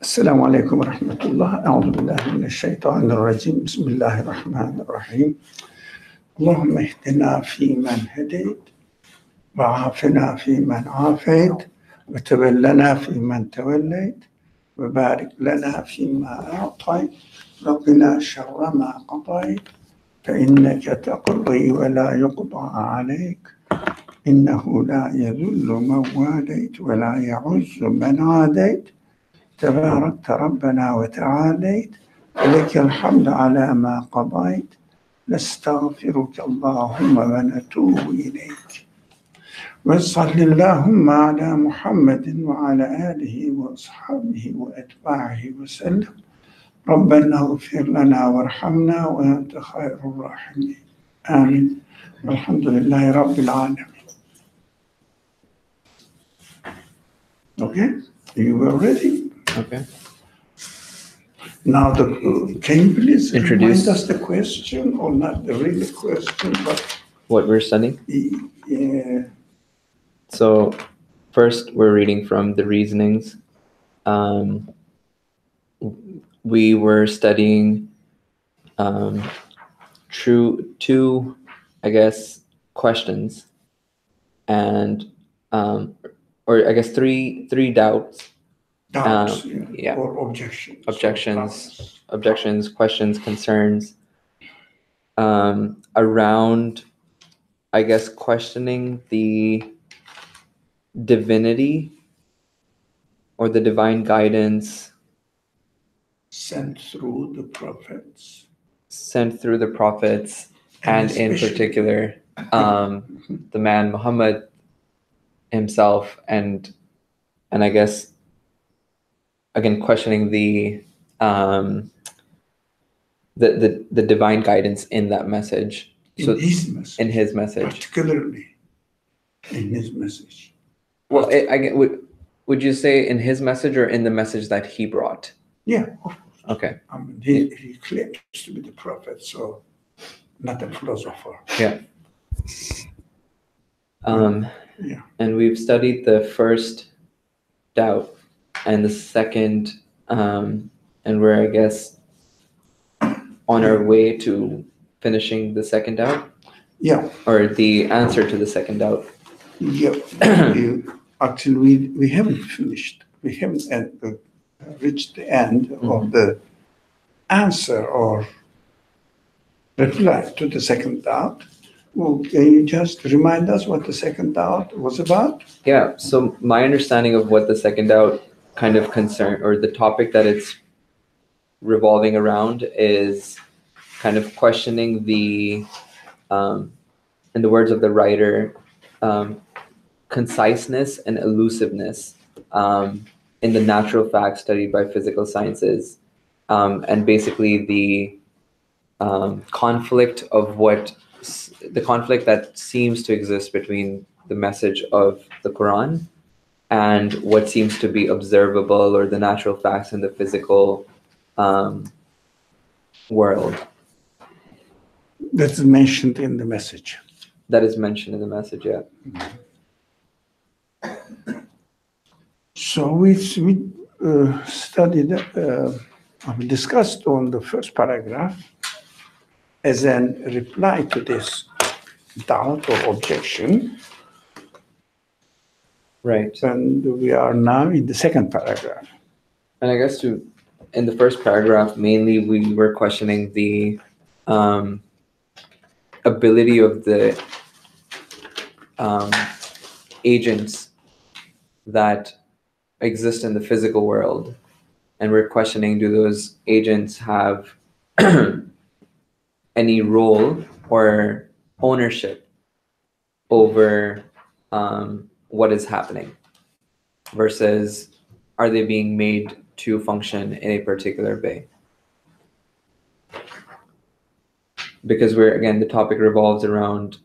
السلام عليكم ورحمة الله. أعوذ بالله من الشيطان الرجيم. بسم الله الرحمن الرحيم. اللهم اهدنا فيمن هديت، وعافنا فيمن عافيت، وتولنا فيمن توليت، وبارك لنا فيما أعطيت، وقنا شر ما قضيت، فإنك تقضي ولا يقضى عليك، إنه لا يذل من واليت ولا يعز من عاديت، تباركت ربنا وتعاليت، ولك الحمد على ما قضيت، نستغفرك اللهم ونتوب إليك، وصل اللهم على محمد وعلى آله وأصحابه وأتباعه وسلم. ربنا اغفر لنا وارحمنا وأنت خير الراحمين. آمين. والحمد لله رب العالمين. Okay, you were ready? Okay. Now, can you please Introduce remind us the question, or not the real question, but what we're studying? Yeah. So, first we're reading from the reasonings. We were studying two, I guess, questions, and or I guess three doubts. Doubts, yeah. Or objections. Objections, questions, concerns around, I guess, questioning the divinity or the divine guidance sent through the prophets, and in particular the man Muhammad himself, and I guess again questioning the divine guidance in that message. In his message. Particularly in his message. Well, would you say in his message or in the message that he brought? Yeah, of course. Okay. I mean, he claims to be the prophet, so not a philosopher. Yeah. Yeah. And we've studied the first doubt and the second, and we're, I guess, on our way to finishing the second doubt. Yeah. Or the answer to the second doubt. Yeah. Actually, we haven't finished. We haven't reached the end of the answer or reply to the second doubt. Well, can you just remind us what the second doubt was about? Yeah, so my understanding of what the second doubt kind of concern, or the topic that it's revolving around, is kind of questioning the, in the words of the writer, conciseness and elusiveness in the natural facts studied by physical sciences, and basically the conflict that seems to exist between the message of the Quran and what seems to be observable, or the natural facts in the physical world. That is mentioned in the message. That is mentioned in the message, yeah. So we studied, discussed on the first paragraph as a reply to this doubt or objection. Right. And we are now in the second paragraph. And I guess in the first paragraph, mainly we were questioning the ability of the agents that exist in the physical world. And we're questioning, do those agents have any role or ownership over what is happening, versus are they being made to function in a particular way? Because the topic revolves around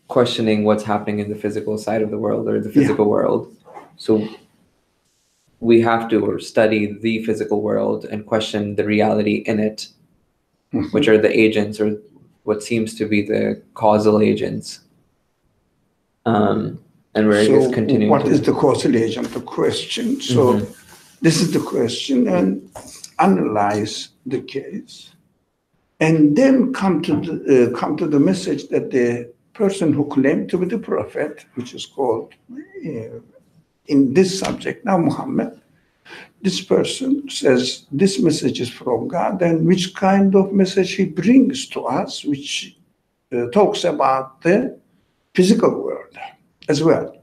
questioning what's happening in the physical side of the world, or the physical world. So we have to study the physical world and question the reality in it, which are the agents, or what seems to be the causal agents. And we're just continuing. What is the causal agent? The question. So This is the question, and analyze the case, and then come to the message that the person who claimed to be the prophet, which is called in this subject now Muhammad, this person says this message is from God, and which kind of message he brings to us, which talks about the physical world as well.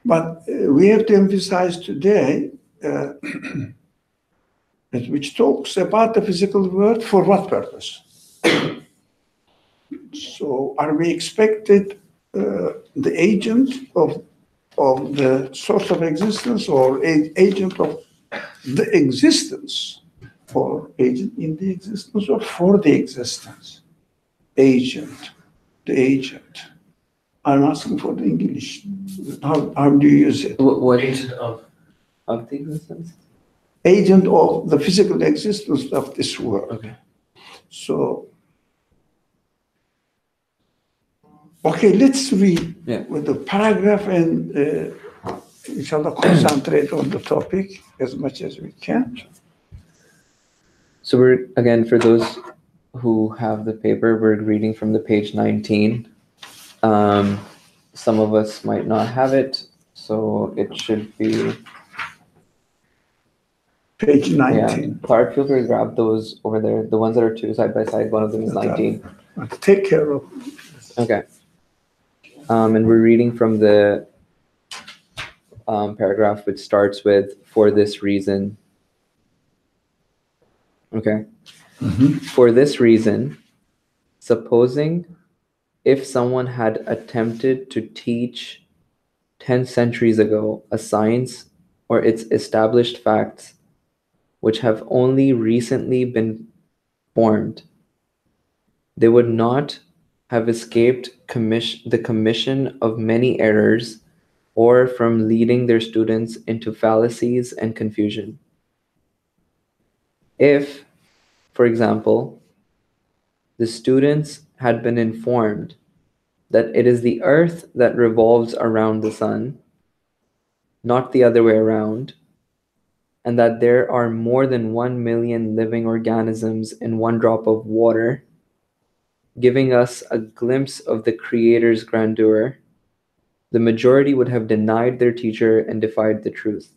But we have to emphasize today which talks about the physical world for what purpose? So are we expected the agent of the source of existence, or agent of the existence, or agent in the existence, or for the existence? Agent, the agent. I'm asking for the English. How do you use it? What Agent of the existence? Agent of the physical existence of this world. Okay. So, okay, let's read with the paragraph and inshallah concentrate on the topic as much as we can. So we're, again, for those who have the paper, we're reading from the page 19. Some of us might not have it, so it should be page 19. Yeah. Clark, feel free to grab those over there. The ones that are two side by side, one of them is 19. Take care of. Okay. And we're reading from the paragraph which starts with, "For this reason." Okay. Mm-hmm. For this reason, supposing if someone had attempted to teach 10 centuries ago a science or its established facts which have only recently been formed, they would not have escaped the commission of many errors or from leading their students into fallacies and confusion. If, for example, the students had been informed that it is the earth that revolves around the sun, not the other way around, and that there are more than 1 million living organisms in one drop of water, giving us a glimpse of the Creator's grandeur, the majority would have denied their teacher and defied the truth.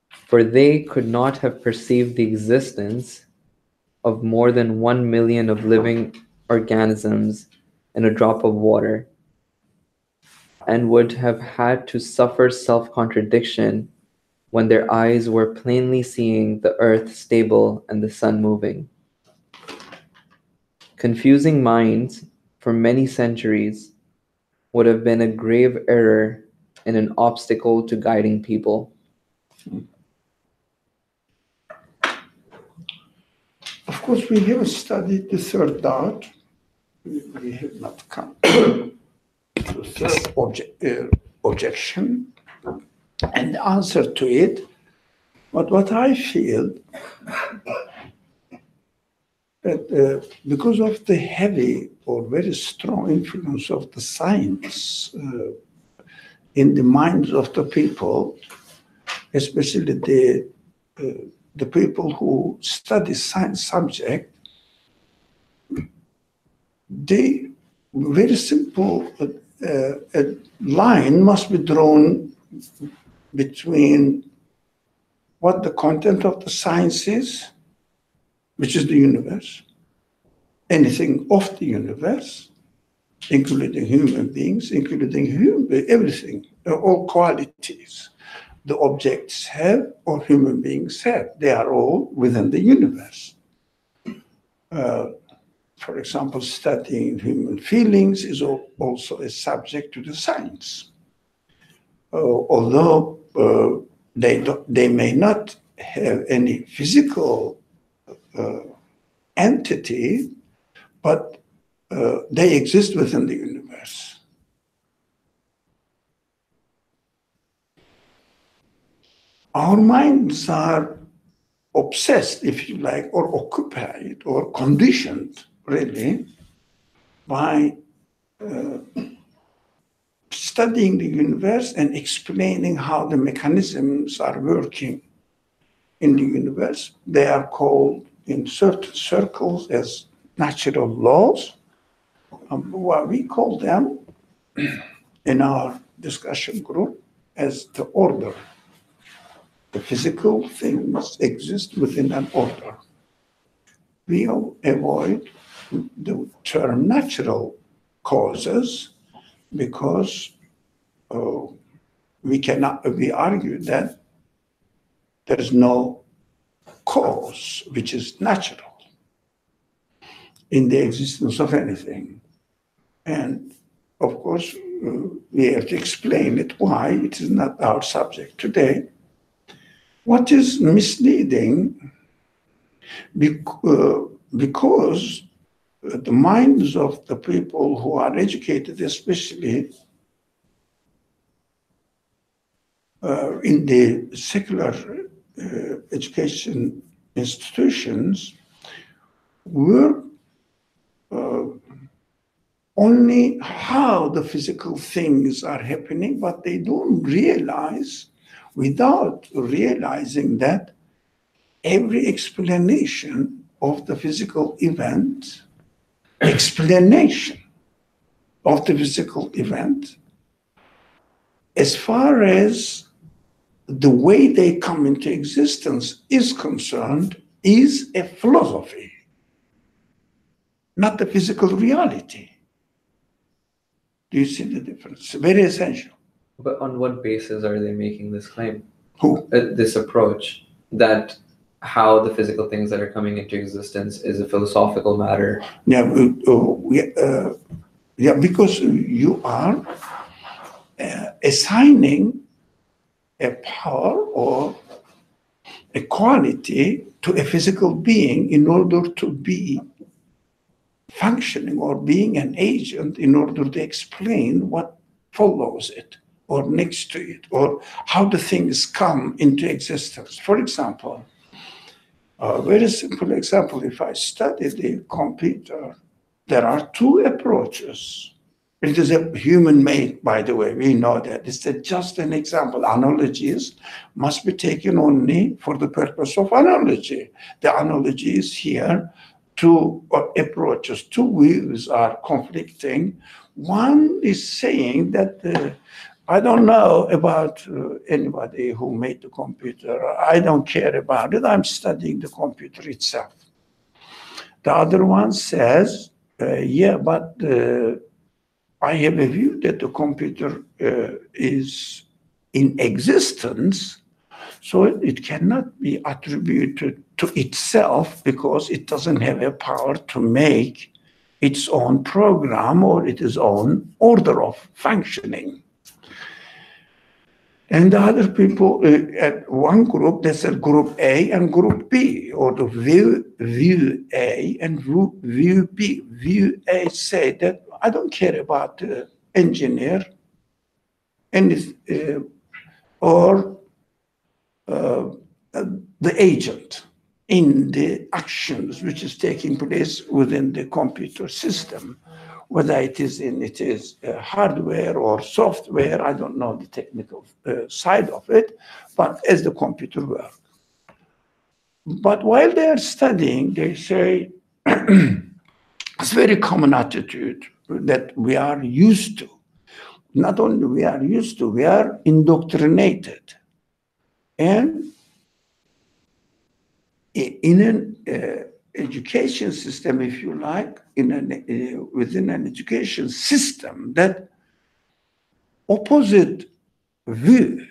For they could not have perceived the existence of more than 1 million of living organisms in a drop of water, and would have had to suffer self-contradiction when their eyes were plainly seeing the earth stable and the sun moving. Confusing minds for many centuries would have been a grave error and an obstacle to guiding people. Of course, we have studied the third doubt. We have not come to the third objection and the answer to it. But what I feel that because of the heavy or very strong influence of the science in the minds of the people, especially the people who study science subject, they very simple a line must be drawn between what the content of the science is, which is the universe, anything of the universe, including human beings, including everything, all qualities the objects have or human beings have. They are all within the universe. For example, studying human feelings is also a subject to the science. Although they may not have any physical entity, but they exist within the universe. Our minds are obsessed, if you like, or occupied or conditioned, really, by studying the universe and explaining how the mechanisms are working in the universe. They are called in certain circles as natural laws. What we call them in our discussion group as the order. The physical things exist within an order. We avoid the term natural causes because we argue that there is no cause which is natural in the existence of anything. And of course, we have to explain it why it is not our subject today. What is misleading, because the minds of the people who are educated, especially in the secular education institutions, work only how the physical things are happening, but they don't realize, without realizing, that every explanation of the physical event, as far as the way they come into existence is concerned, is a philosophy, not the physical reality. Do you see the difference? Very essential. But on what basis are they making this claim? Who? This approach that how the physical things that are coming into existence is a philosophical matter. Yeah, because you are assigning a power or a quality to a physical being in order to be functioning, or being an agent in order to explain what follows it or next to it, or how the things come into existence. For example, a very simple example, if I study the computer, there are two approaches. It is a human-made, by the way, we know that. It's just an example. Analogies must be taken only for the purpose of analogy. The analogy is here. Two approaches, two views are conflicting. One is saying that I don't know about anybody who made the computer. I don't care about it. I'm studying the computer itself. The other one says, yeah, but I have a view that the computer is in existence, so it cannot be attributed to itself because it doesn't have a power to make its own program or its own order of functioning. And the other people, at one group, they said group A and group B, or the view A and view B. View A say that I don't care about the engineer or the agent in the actions which is taking place within the computer system, whether it is hardware or software. I don't know the technical side of it, but as the computer works. But while they are studying, they say it's a very common attitude that we are used to. Not only we are used to, we are indoctrinated. And in an education system, if you like, within an education system, that opposite view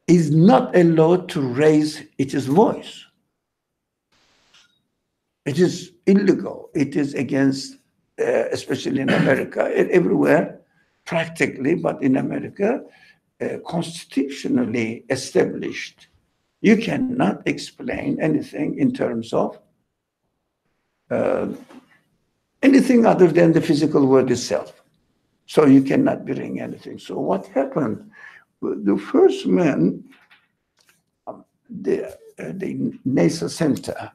is not allowed to raise its voice. It is illegal. It is against, especially in America, everywhere, practically, but in America, constitutionally established. You cannot explain anything in terms of anything other than the physical world itself. So you cannot bring anything. So what happened? The first man, the NASA Center,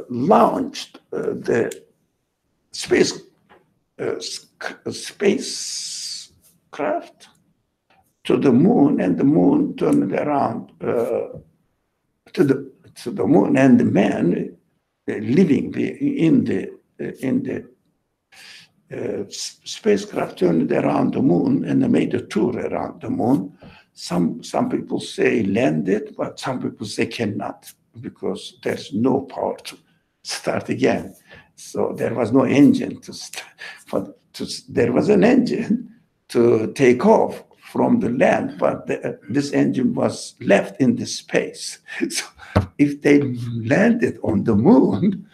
launched the space spacecraft to the moon, and the moon turned around to the moon, and the man living in the spacecraft turned around the moon and made a tour around the moon. Some people say landed, but some people say cannot, because there's no power to start again. So there was no engine to start. There was an engine to take off from the land, but this engine was left in the space. So if they landed on the moon,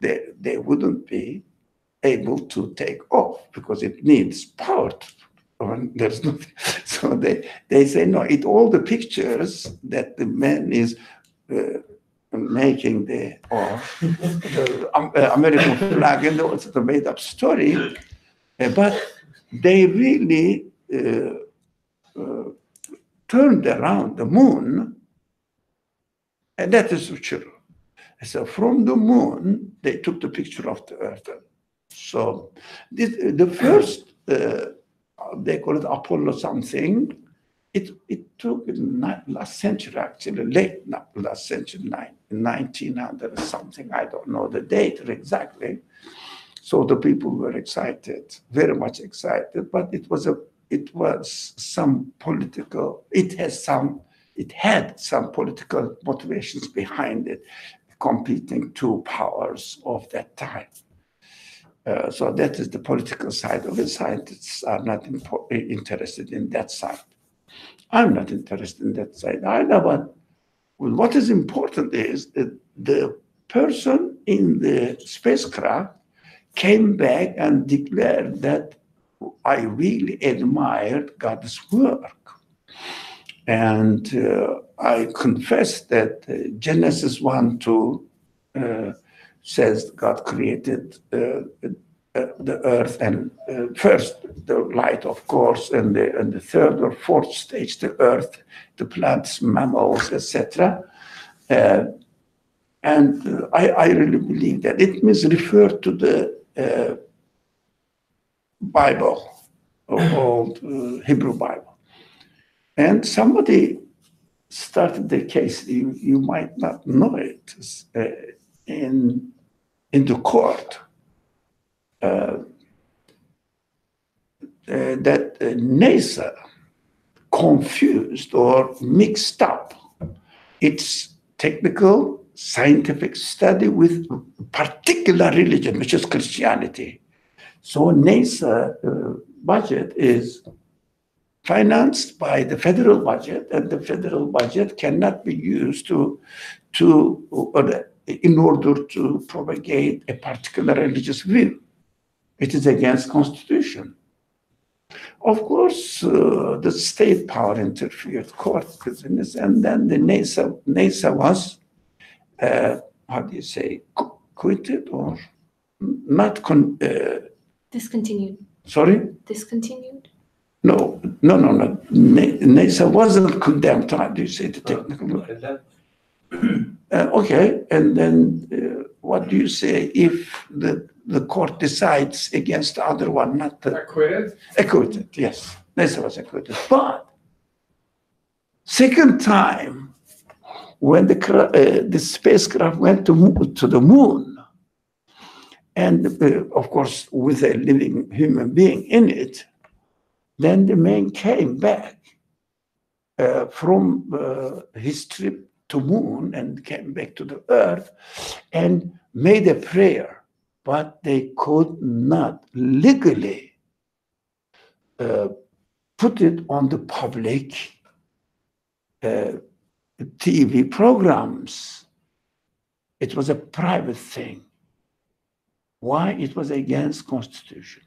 they wouldn't be able to take off because it needs power. There's nothing. So they say no. All the pictures that the man is making the American flag, and it's a made-up story, but they really turned around the moon, and that is true. So from the moon, they took the picture of the Earth. So the first, they call it Apollo something. It took last century, actually, late last century, 1900 something. I don't know the date exactly. So the people were excited, very much excited. But it was some political. It had some political motivations behind it, competing two powers of that time. So that is the political side of it. Scientists are not interested in that side. I'm not interested in that side either, but what is important is that the person in the spacecraft came back and declared that I really admired God's work. And I confess that Genesis 1:2 says God created the earth, and first the light, of course, and the third or fourth stage, the earth, the plants, mammals, etc. And I really believe that it means refer to the Bible, old Hebrew Bible. And somebody started the case, you might not know it, in the court, that NASA confused or mixed up its technical scientific study with particular religion, which is Christianity. So NASA budget is financed by the federal budget, and the federal budget cannot be used in order to propagate a particular religious view. It is against Constitution. Of course, the state power interfered, court business, and then the NASA was, how do you say, quitted or not? Discontinued. Sorry? Discontinued? No. NASA wasn't condemned. How do you say the technical word? Okay, and then what do you say if the court decides against the other one, not the... Acquitted? Acquitted, yes. NASA was acquitted. But second time, when the spacecraft went to the moon, and of course with a living human being in it, then the man came back from his trip to moon and came back to the earth and made a prayer, but they could not legally put it on the public TV programs. It was a private thing. Why? It was against Constitution.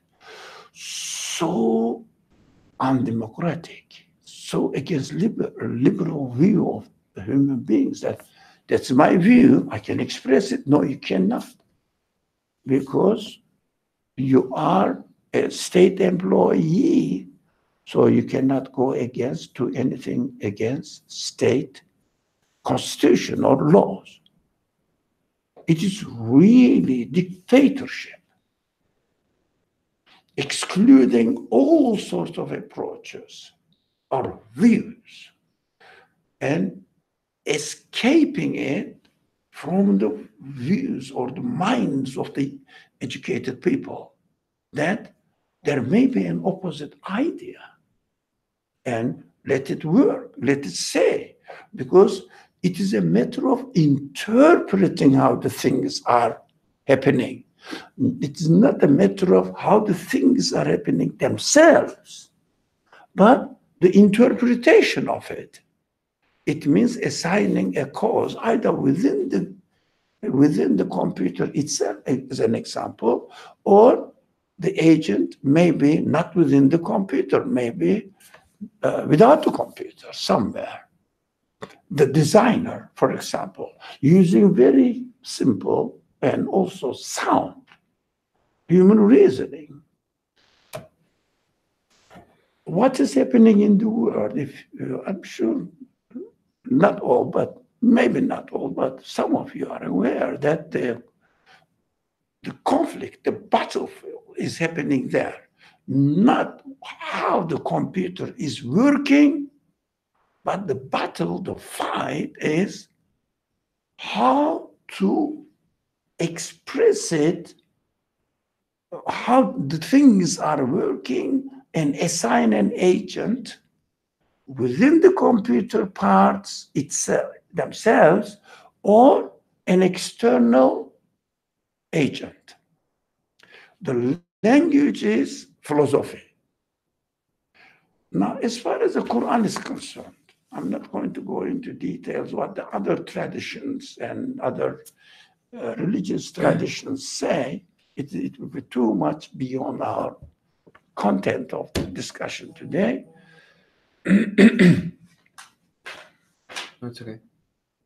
So undemocratic, so against liberal view of the human beings. That's my view. I can express it. No, you cannot, because you are a state employee, so you cannot go to anything against state constitution or laws. It is really dictatorship. excluding all sorts of approaches or views and escaping it from the views or the minds of the educated people, that there may be an opposite idea, and let it work, let it say, because it is a matter of interpreting how the things are happening. It is not a matter of how the things are happening themselves, but the interpretation of it. It means assigning a cause either within the computer itself, as an example, or the agent may be not within the computer, maybe without the computer somewhere. The designer, for example, using very simple and also sound human reasoning. What is happening in the world? I'm sure not all, but maybe not all, but some of you are aware that the conflict, the battlefield is happening there. Not how the computer is working, but the battle, the fight is how to express it, how the things are working, and assign an agent within the computer parts itself, themselves, or an external agent. The language is philosophy. Now, as far as the Quran is concerned, I'm not going to go into details what the other traditions and other religious traditions say. It will be too much beyond our content of the discussion today. That's okay.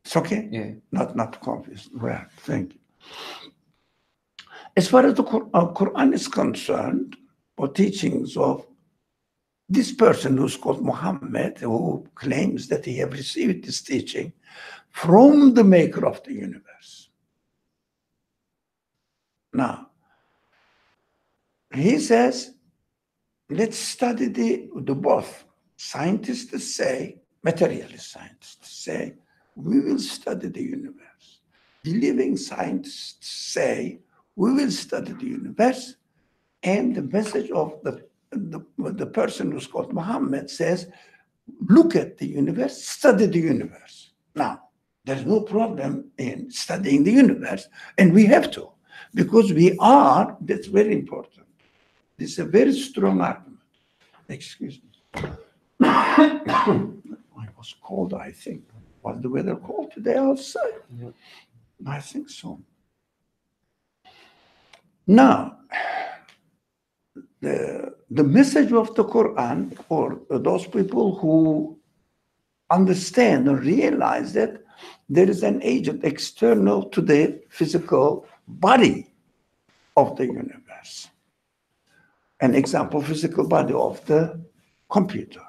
It's okay? Yeah. Not confused. Well, thank you. As far as the Quran is concerned, or teachings of this person who's called Muhammad, who claims that he has received this teaching from the maker of the universe. Now, he says, let's study the both. Scientists say, materialist scientists say, we will study the universe. Believing scientists say, we will study the universe. And the message of the person who's called Muhammad says, look at the universe, study the universe. Now, there's no problem in studying the universe, and we have to, because we are, that's very important. This is a very strong argument. Excuse me. I was cold, I think. Was the weather cold today outside? Yeah. I think so. Now, the message of the Quran, or those people who understand or realize that there is an agent external to the physical body of the universe. An example, physical body of the computer.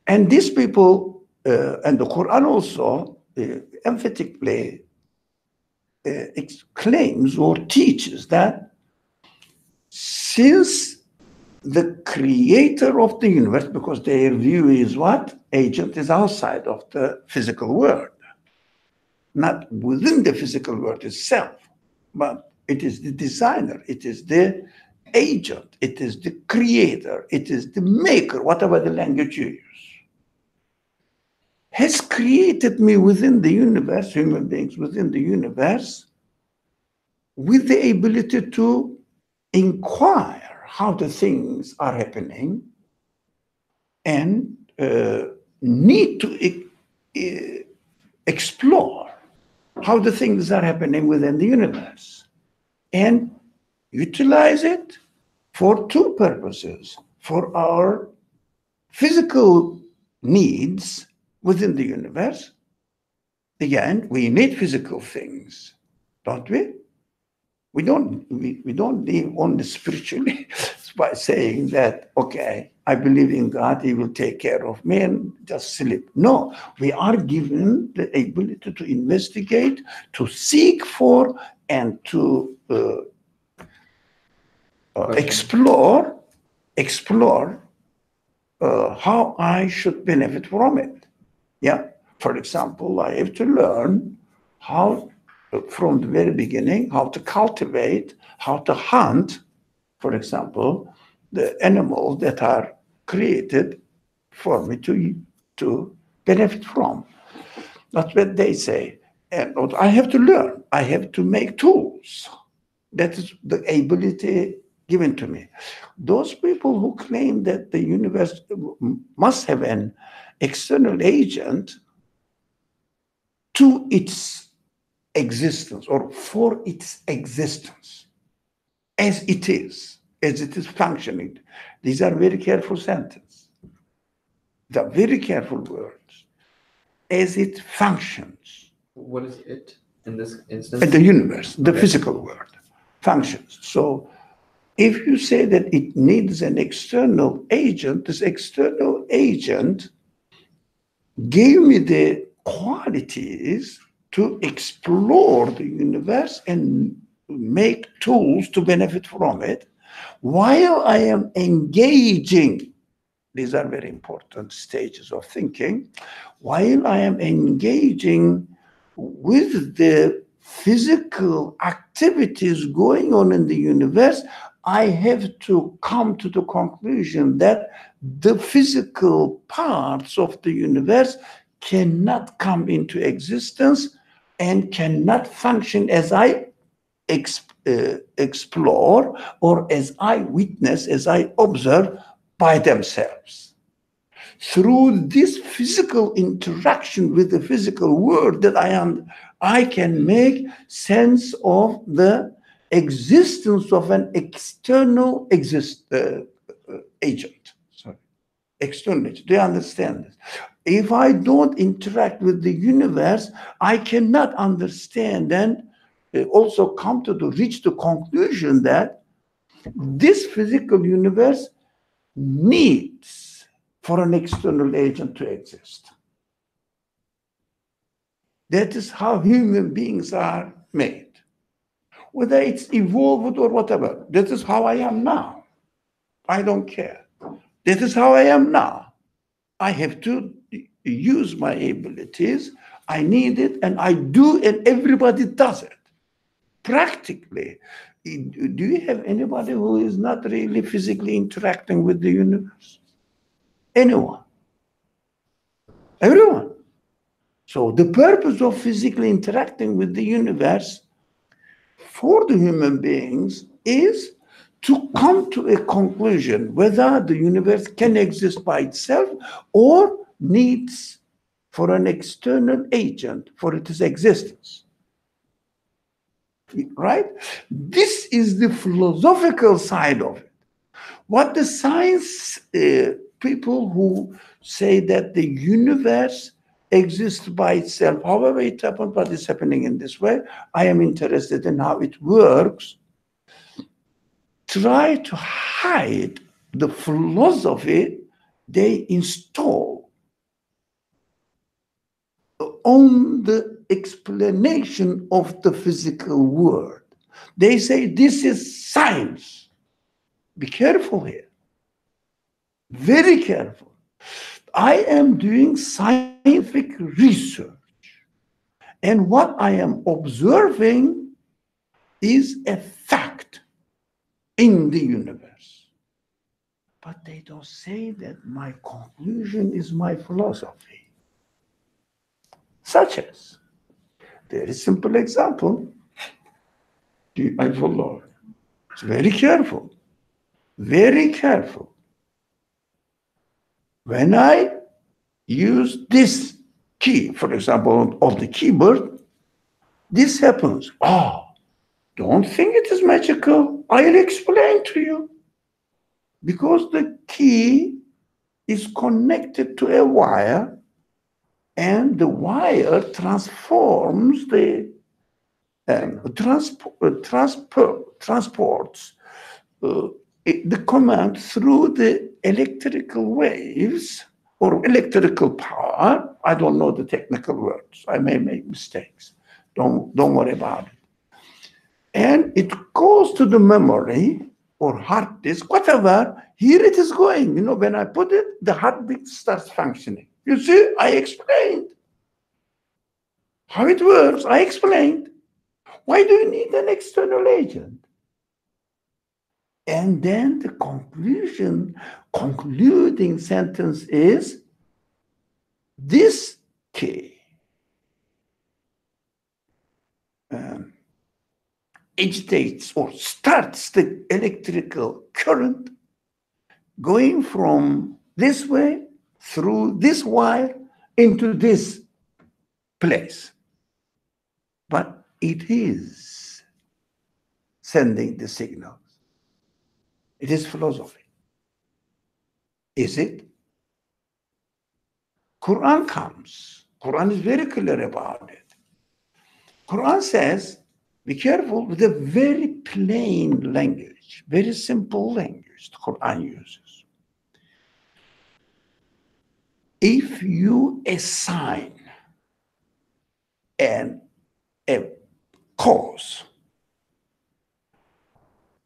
And these people, and the Quran also emphatically claims or teaches that since the creator of the universe, because their view is what? Agent is outside of the physical world, not within the physical world itself, but it is the designer, it is the agent, it is the creator, it is the maker, whatever the language you use, has created me within the universe, human beings within the universe, with the ability to inquire how the things are happening and need to explore how the things are happening within the universe and utilize it for two purposes: for our physical needs within the universe. Again, we need physical things, don't we? We don't live only spiritually by saying that, okay, I believe in God, he will take care of me and just sleep. No, we are given the ability to investigate, to seek for, and to explore how I should benefit from it. Yeah. For example, I have to learn how, from the very beginning, how to cultivate, how to hunt, for example, the animals that are created for me to benefit from. That's what they say. And what I have to learn, I have to make tools. That is the ability given to me. Those people who claim that the universe must have an external agent to its existence or for its existence, as it is functioning. These are very careful sentences. They're very careful words. As it functions. What is it in this instance? In the universe, the physical world functions. So if you say that it needs an external agent, this external agent gave me the qualities to explore the universe and make tools to benefit from it while I am engaging. These are very important stages of thinking. While I am engaging with the physical activities going on in the universe, I have to come to the conclusion that the physical parts of the universe cannot come into existence and cannot function as I explore or as I witness, as I observe by themselves. Through this physical interaction with the physical world that I can make sense of the existence of an external agent. Sorry, external agent. Do you understand this? If I don't interact with the universe, I cannot understand and also come to reach the conclusion that this physical universe needs for an external agent to exist. That is how human beings are made. Whether it's evolved or whatever, that is how I am now. I don't care. That is how I am now. I have to use my abilities. I need it, and I do, and everybody does it. Practically, do you have anybody who is not really physically interacting with the universe? Anyone? Everyone. So the purpose of physically interacting with the universe for the human beings is to come to a conclusion whether the universe can exist by itself or needs for an external agent for its existence. Right? This is the philosophical side of it. What the science people who say that the universe exists by itself, however it happened, but it's happening in this way, I am interested in how it works, try to hide the philosophy they install on the explanation of the physical world. They say this is science. Be careful here. Very careful. I am doing scientific research. And what I am observing is a fact in the universe. But they don't say that my conclusion is my philosophy. Such as, very simple example, I follow. It's very careful. Very careful. When I use this key, for example, of the keyboard, this happens. Oh, don't think it is magical. I'll explain to you. Because the key is connected to a wire, and the wire transforms transports the command through the electrical waves or electrical power. I don't know the technical words. I may make mistakes. Don't worry about it. And it goes to the memory or hard disk, whatever, here it is going. You know, when I put it, the hard disk starts functioning. You see, I explained how it works. I explained. Why do you need an external agent? And then the concluding sentence is, this key agitates or starts the electrical current going from this way through this wire into this place. But it is sending the signals. It is philosophy. Is it? Quran comes. Quran is very clear about it. Quran says, be careful with a very plain language, very simple language the Quran uses. If you assign a cause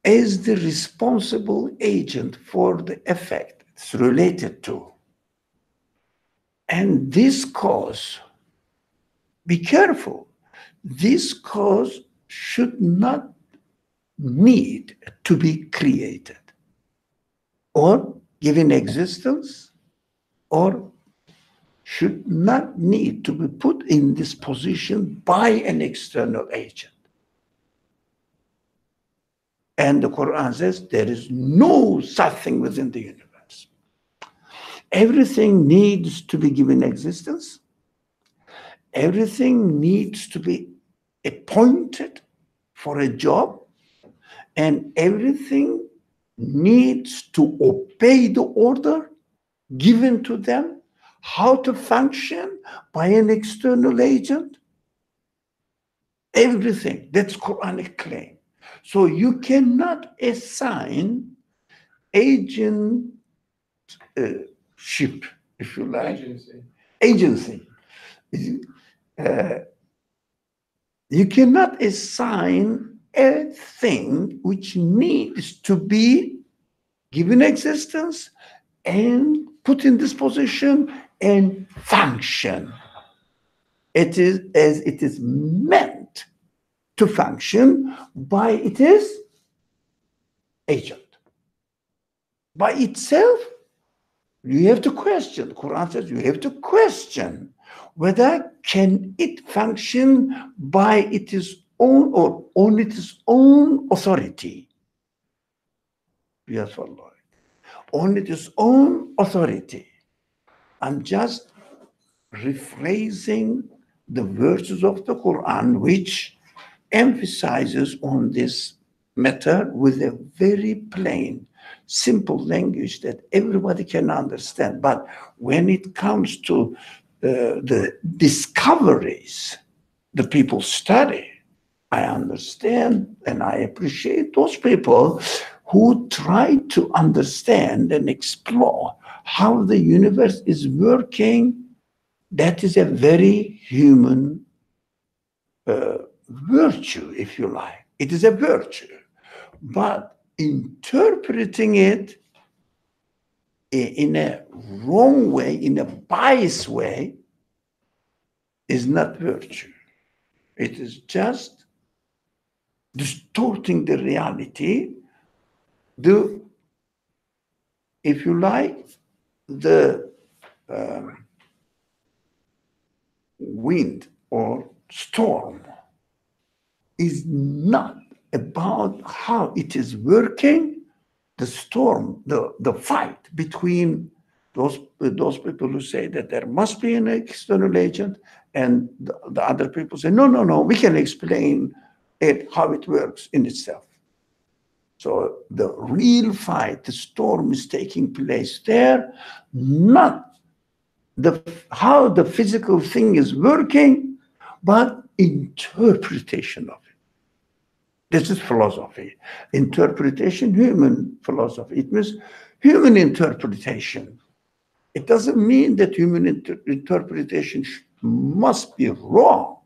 as the responsible agent for the effect it's related to, and this cause, be careful, this cause should not need to be created or given existence, or should not need to be put in this position by an external agent. And the Quran says there is no such thing within the universe. Everything needs to be given existence. Everything needs to be appointed for a job, and everything needs to obey the order given to them, how to function by an external agent. Everything. That's Quranic claim. So you cannot assign agent ship, if you like. Agency. You cannot assign a thing which needs to be given existence and put in this position and function. It is as it is meant to function by its agent. By itself, you have to question. The Quran says you have to question whether can it function by its own or on its own authority. Yes, Allah. On its own authority. I'm just rephrasing the verses of the Quran which emphasizes on this matter with a very plain, simple language that everybody can understand. But when it comes to the discoveries the people study, I understand and I appreciate those people who try to understand and explore how the universe is working. That is a very human virtue, if you like. It is a virtue. But interpreting it in a wrong way, in a biased way, is not virtue. It is just distorting the reality. If you like, the wind or storm is not about how it is working. The storm, the fight between those people who say that there must be an external agent, and the other people say, no, we can explain it, how it works in itself. So the real fight, the storm is taking place there, not how the physical thing is working, but interpretation of it. This is philosophy. Interpretation, human philosophy. It means human interpretation. It doesn't mean that human interpretation must be wrong.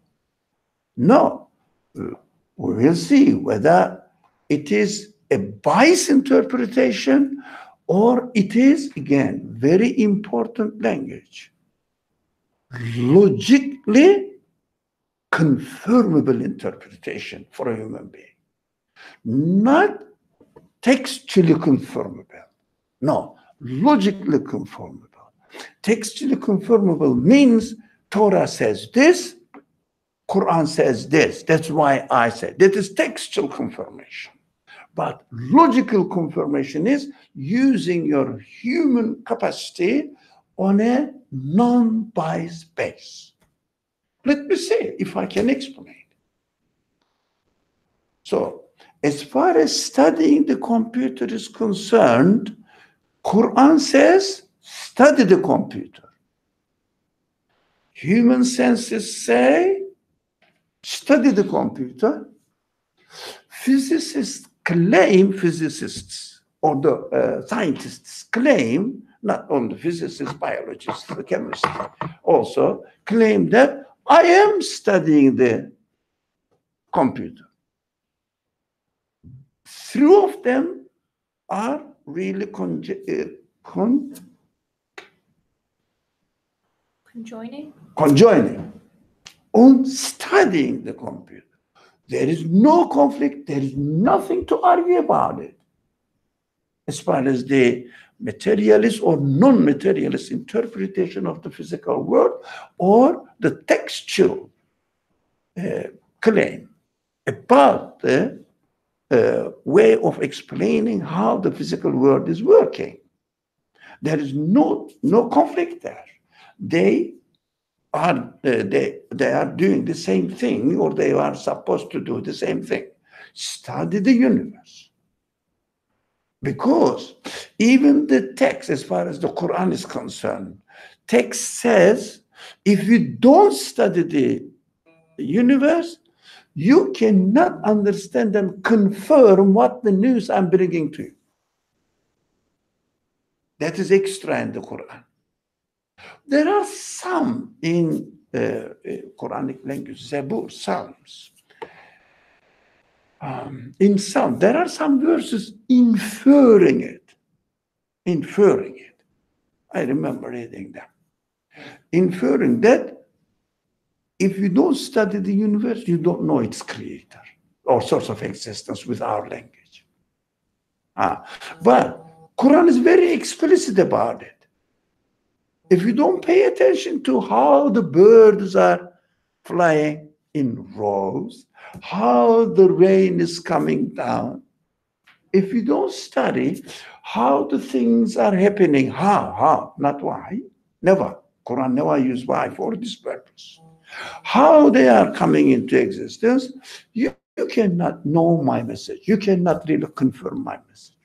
No. We will see whether it is a bias interpretation, or it is, again, very important language, logically confirmable interpretation for a human being, not textually confirmable. No, logically confirmable. Textually confirmable means Torah says this, Quran says this. That's why I said that is textual confirmation. But logical confirmation is using your human capacity on a non-biased base. Let me say, if I can explain. So, as far as studying the computer is concerned, Quran says, study the computer. Human senses say, study the computer. Physicists or the scientists claim, not only physicists, biologists, the chemists, also claim that I am studying the computer. Three of them are really conjoining on studying the computer. There is no conflict, there is nothing to argue about it. As far as the materialist or non-materialist interpretation of the physical world or the textual claim about the way of explaining how the physical world is working. There is no conflict there. They are doing the same thing, or they are supposed to do the same thing. Study the universe. Because even the text, as far as the Quran is concerned, text says, if you don't study the universe, you cannot understand and confirm what the news I'm bringing to you. That is extra in the Quran. There are some in Quranic language, Zabur, Psalms. In some, there are some verses inferring it. I remember reading them. Inferring that if you don't study the universe, you don't know its creator or source of existence with our language. But Quran is very explicit about it. If you don't pay attention to how the birds are flying in rows, how the rain is coming down, if you don't study how the things are happening, how, not why, never. Quran never used why for this purpose. How they are coming into existence, you cannot know my message. You cannot really confirm my message.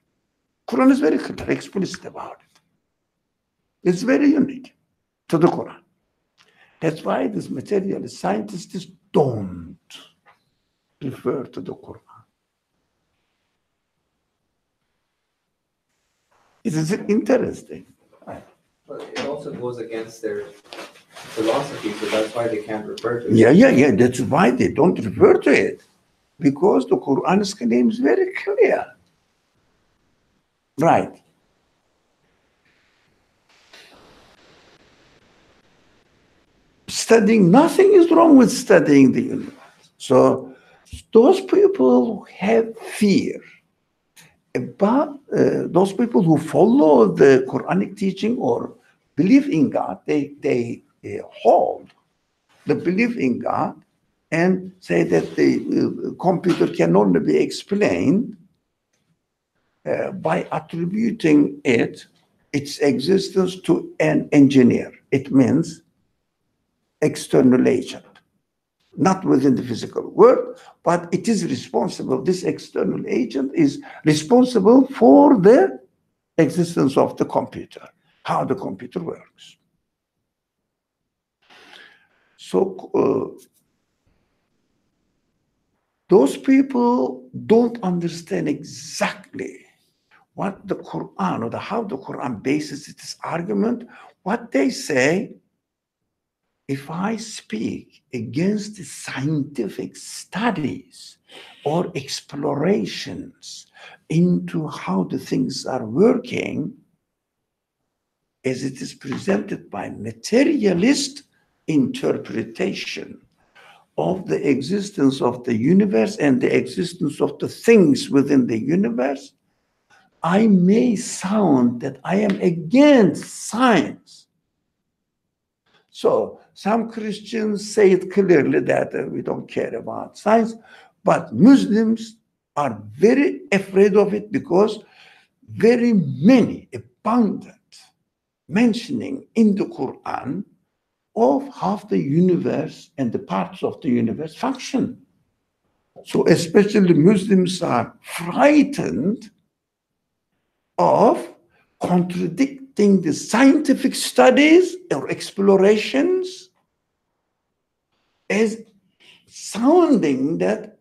Quran is very clear, explicit about it. It's very unique to the Quran. That's why these materialist scientists don't refer to the Quran. It is interesting. But it also goes against their philosophy, so that's why they can't refer to it. Yeah. That's why they don't refer to it. Because the Quran's claim is very clear. Right. Studying, nothing is wrong with studying the universe. So those people who have fear about those people who follow the Quranic teaching or believe in God, they hold the belief in God and say that the computer can only be explained by attributing its existence to an engineer. It means external agent, not within the physical world, but it is responsible. This external agent is responsible for the existence of the computer, how the computer works. So those people don't understand exactly what the Quran or how the Quran bases its argument. What they say, if I speak against the scientific studies or explorations into how the things are working as it is presented by materialist interpretation of the existence of the universe and the existence of the things within the universe, I may sound that I am against science. So some Christians say it clearly that we don't care about science, but Muslims are very afraid of it because very many abundant mentioning in the Quran of how the universe and the parts of the universe function. So especially Muslims are frightened of contradicting the scientific studies or explorations as sounding that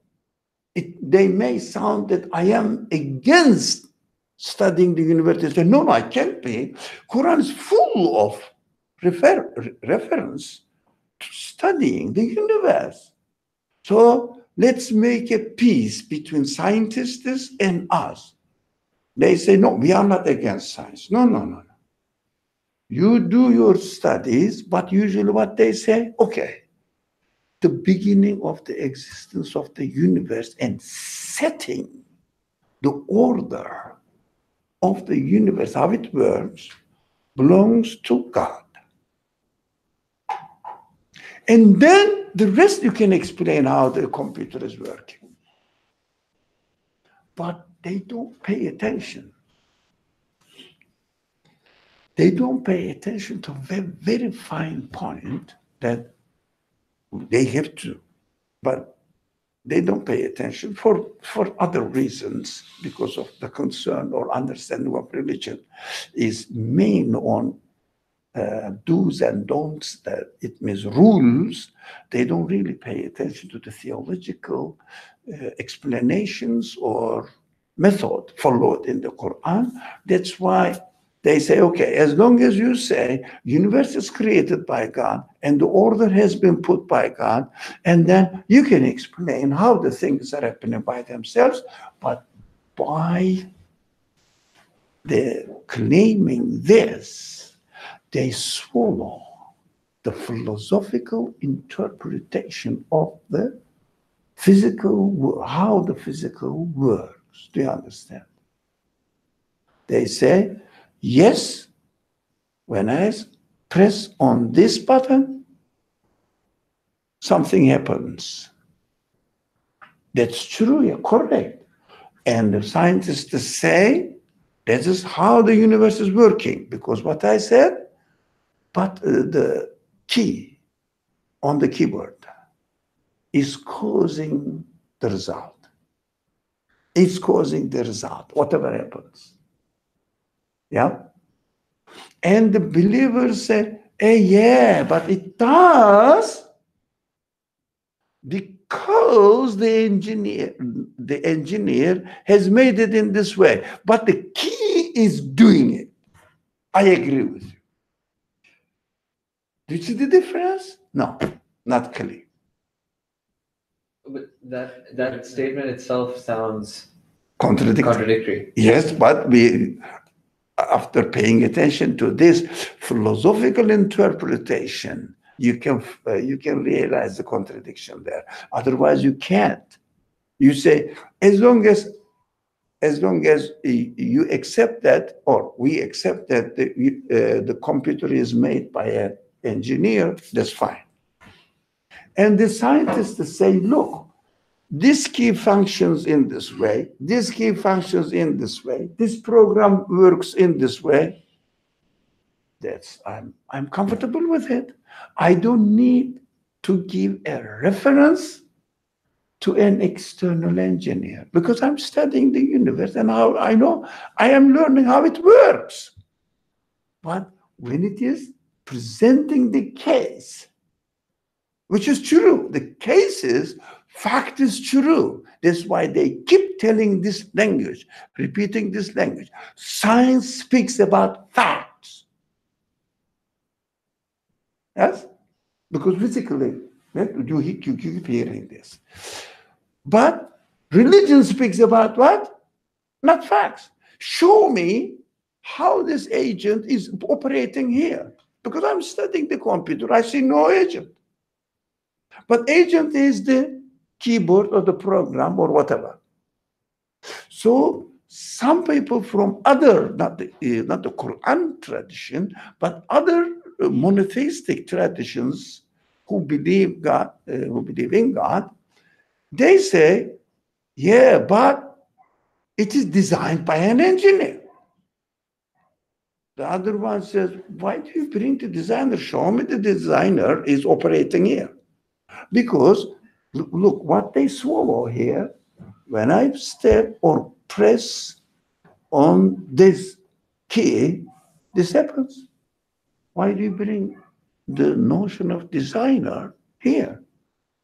they may sound that I am against studying the universe. They say, no, I can't be. Quran is full of reference to studying the universe. So let's make a peace between scientists and us. They say, no, we are not against science. No. You do your studies, but usually what they say, okay, the beginning of the existence of the universe and setting the order of the universe, how it works, belongs to God. And then the rest you can explain how the computer is working. But they don't pay attention. They don't pay attention to a very fine point that they have to, but they don't pay attention for other reasons because of the concern or understanding of religion is main on do's and don'ts, that it means rules. They don't really pay attention to the theological explanations or method followed in the Quran. That's why they say, okay, as long as you say universe is created by God and the order has been put by God, and then you can explain how the things are happening by themselves, but by the claiming this, they swallow the philosophical interpretation of the physical, how the physical works. Do you understand? They say, yes, when I press on this button, something happens. That's true, you're correct. And the scientists say, this is how the universe is working, because what I said, but the key on the keyboard is causing the result. It's causing the result, whatever happens. Yeah? And the believers say, yeah, but it does because the engineer has made it in this way. But the key is doing it. I agree with you. Do you see the difference? No, not clear. But that statement itself sounds Contradictory. Yes, but we, after paying attention to this philosophical interpretation, you can realize the contradiction there. Otherwise, you can't. You say, as long as you accept that, or we accept that the computer is made by an engineer, that's fine. And the scientists say, look, this key functions in this way, this key functions in this way, this program works in this way. That's I'm comfortable with it. I don't need to give a reference to an external engineer because I'm studying the universe and how I know I am learning how it works. But when it is presenting the case, which is true, the case is, fact is true. That's why they keep telling this language, repeating this language. Science speaks about facts. Yes? Because physically, you keep hearing this. But Religion speaks about what? Not facts. Show me how this agent is operating here. Because I'm studying the computer, I see no agent. But agent is the keyboard or the program or whatever. So some people from other, not the Quran tradition, but other monotheistic traditions who believe God, who believe in God, they say, yeah, but it is designed by an engineer. The other one says, why do you bring the designer? Show me the designer is operating here. Because look what they swallow here. When I step or press on this key, this happens. Why do you bring the notion of designer here?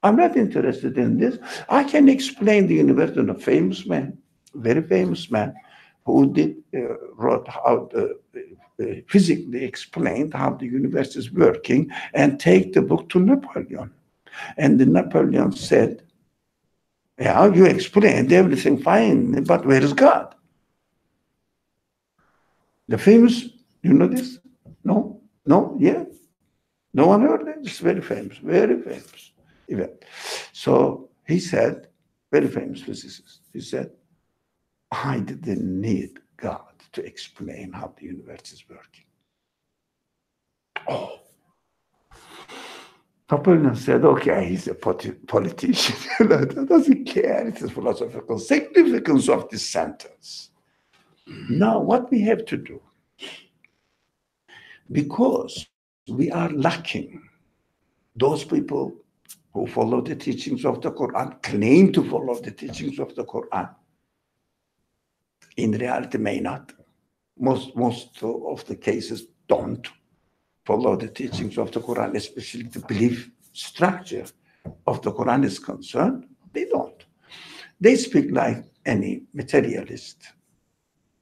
I'm not interested in this. I can explain the universe to a famous man, very famous man, who wrote how physically explained how the universe is working, and take the book to Napoleon. And the Napoleon said, yeah, you explained everything fine, but where is God? The famous, you know this? No? No? Yeah? No one heard it? It's very famous event. So he said, very famous physicist, he said, I didn't need God to explain how the universe is working. Oh. Napoleon said, okay, he's a politician. He doesn't care. It's the philosophical significance of this sentence. Now, what we have to do, because we are lacking those people who follow the teachings of the Quran, claim to follow the teachings of the Quran, in reality may not. Most of the cases don't follow the teachings of the Quran, especially the belief structure of the Quran is concerned. They don't. They speak like any materialist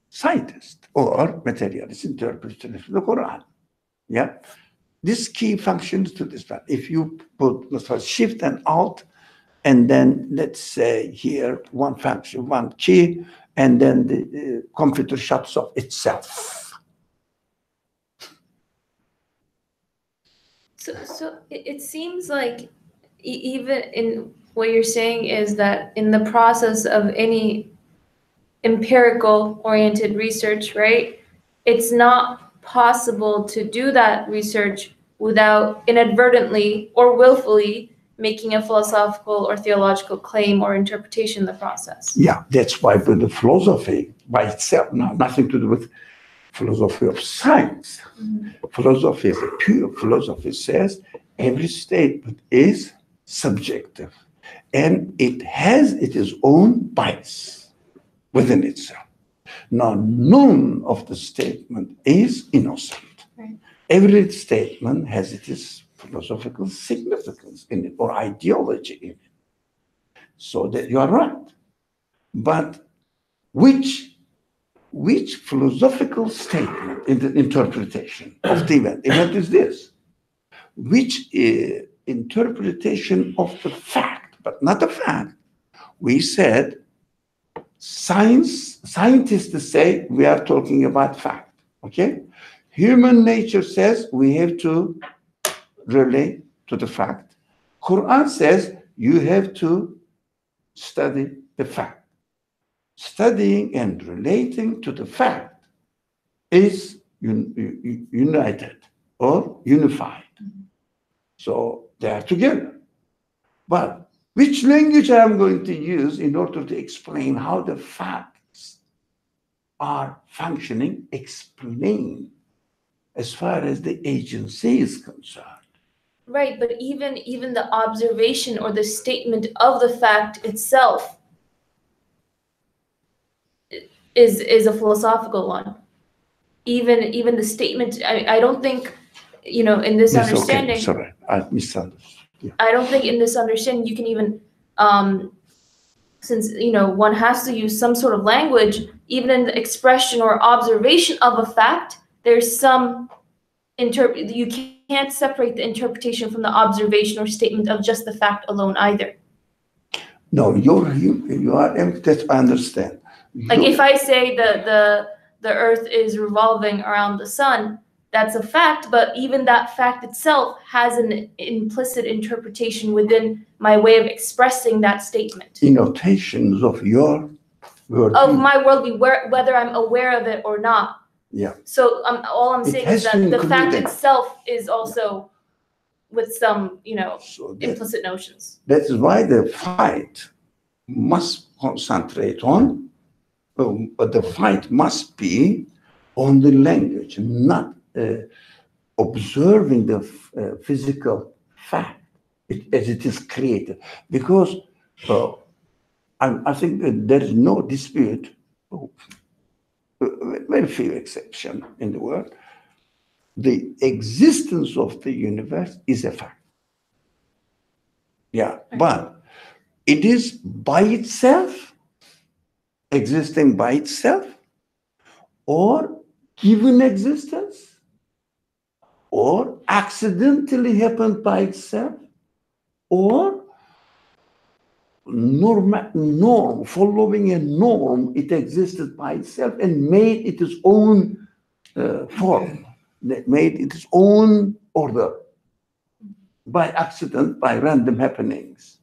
scientist or materialist interpreter of the Quran. Yeah. This key functions to this one. If you put, let's say, shift and alt, and then let's say here one function, one key, and then the computer shuts off itself. So it seems like even in what you're saying is that in the process of any empirical oriented research, right, it's not possible to do that research without inadvertently or willfully making a philosophical or theological claim or interpretation in the process. Yeah, that's why the philosophy by itself, nothing to do with philosophy of science. Mm-hmm. Philosophy is a pure philosophy, says every statement is subjective and it has its own bias within itself. Now, none of the statement is innocent. Right. Every statement has its philosophical significance in it or ideology in it. So that you are right. But which philosophical statement in the interpretation of the event? Event is this. Which interpretation of the fact, but not the fact. We said scientists say we are talking about fact, okay? Human nature says we have to relate to the fact. Quran says you have to study the fact. Studying and relating to the fact is united or unified. So they are together. But which language I'm going to use in order to explain how the facts are functioning, explain as far as the agency is concerned. Right, but even the observation or the statement of the fact itself is a philosophical one. Even the statement, I don't think, in this understanding. Okay. Sorry, I misunderstood. Yeah. I don't think in this understanding you can even, since one has to use some sort of language, even in the expression or observation of a fact, there's some you can't separate the interpretation from the observation or statement of just the fact alone either. No, you are empty. I understand. Like if I say the Earth is revolving around the sun, that's a fact, but even that fact itself has an implicit interpretation within my way of expressing that statement. Innotations of your worldview. Of my worldview, whether I'm aware of it or not. Yeah. So all I'm It saying has is to that the include fact them. itself is also with some, So implicit notions. that is why the fight must concentrate on, but the fight must be on the language, not observing the physical fact as it is created. Because I think that there is no dispute, very few exceptions in the world, the existence of the universe is a fact. Yeah, but it is by itself, existing by itself, or given existence, or accidentally happened by itself, or norm, following a norm, it existed by itself and made it its own form, made its own order by accident, by random happenings.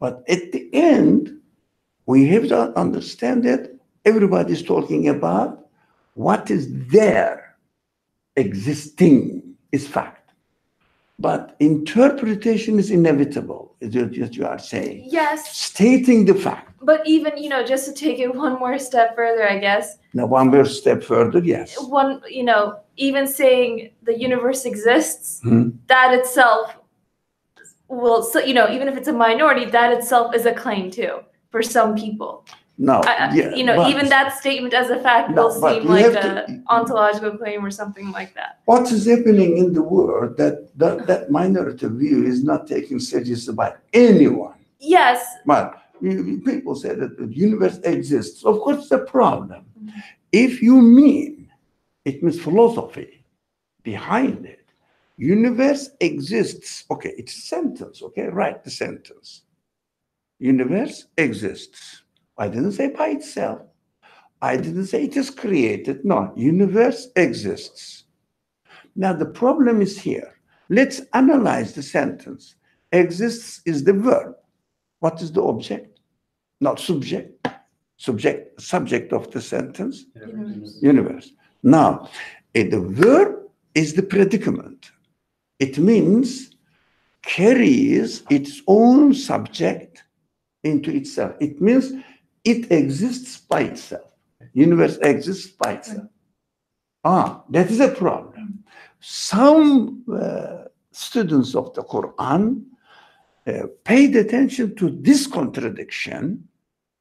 But at the end, we have to understand that everybody is talking about what is there, existing is fact. But interpretation is inevitable, is what you are saying. Yes. Stating the fact. But even, just to take it one more step further, I guess. Now, one more step further, yes. Even saying the universe exists, that itself will, even if it's a minority, that itself is a claim too, for some people. No, even that statement as a fact will seem like an ontological claim or something like that. What is happening in the world that minority view is not taken seriously by anyone. Yes. But people say that the universe exists. Of course, it's a problem. If you mean, it means philosophy behind it. Universe exists. Okay, it's a sentence. Okay, write the sentence. Universe exists. I didn't say by itself. I didn't say it is created. No, universe exists. Now the problem is here. Let's analyze the sentence. Exists is the verb. What is the object? Not subject. Subject of the sentence. Universe. Now, the verb is the predicament. It means carries its own subject into itself. It means it exists by itself. Universe exists by itself. That is a problem. Some students of the Quran paid attention to this contradiction.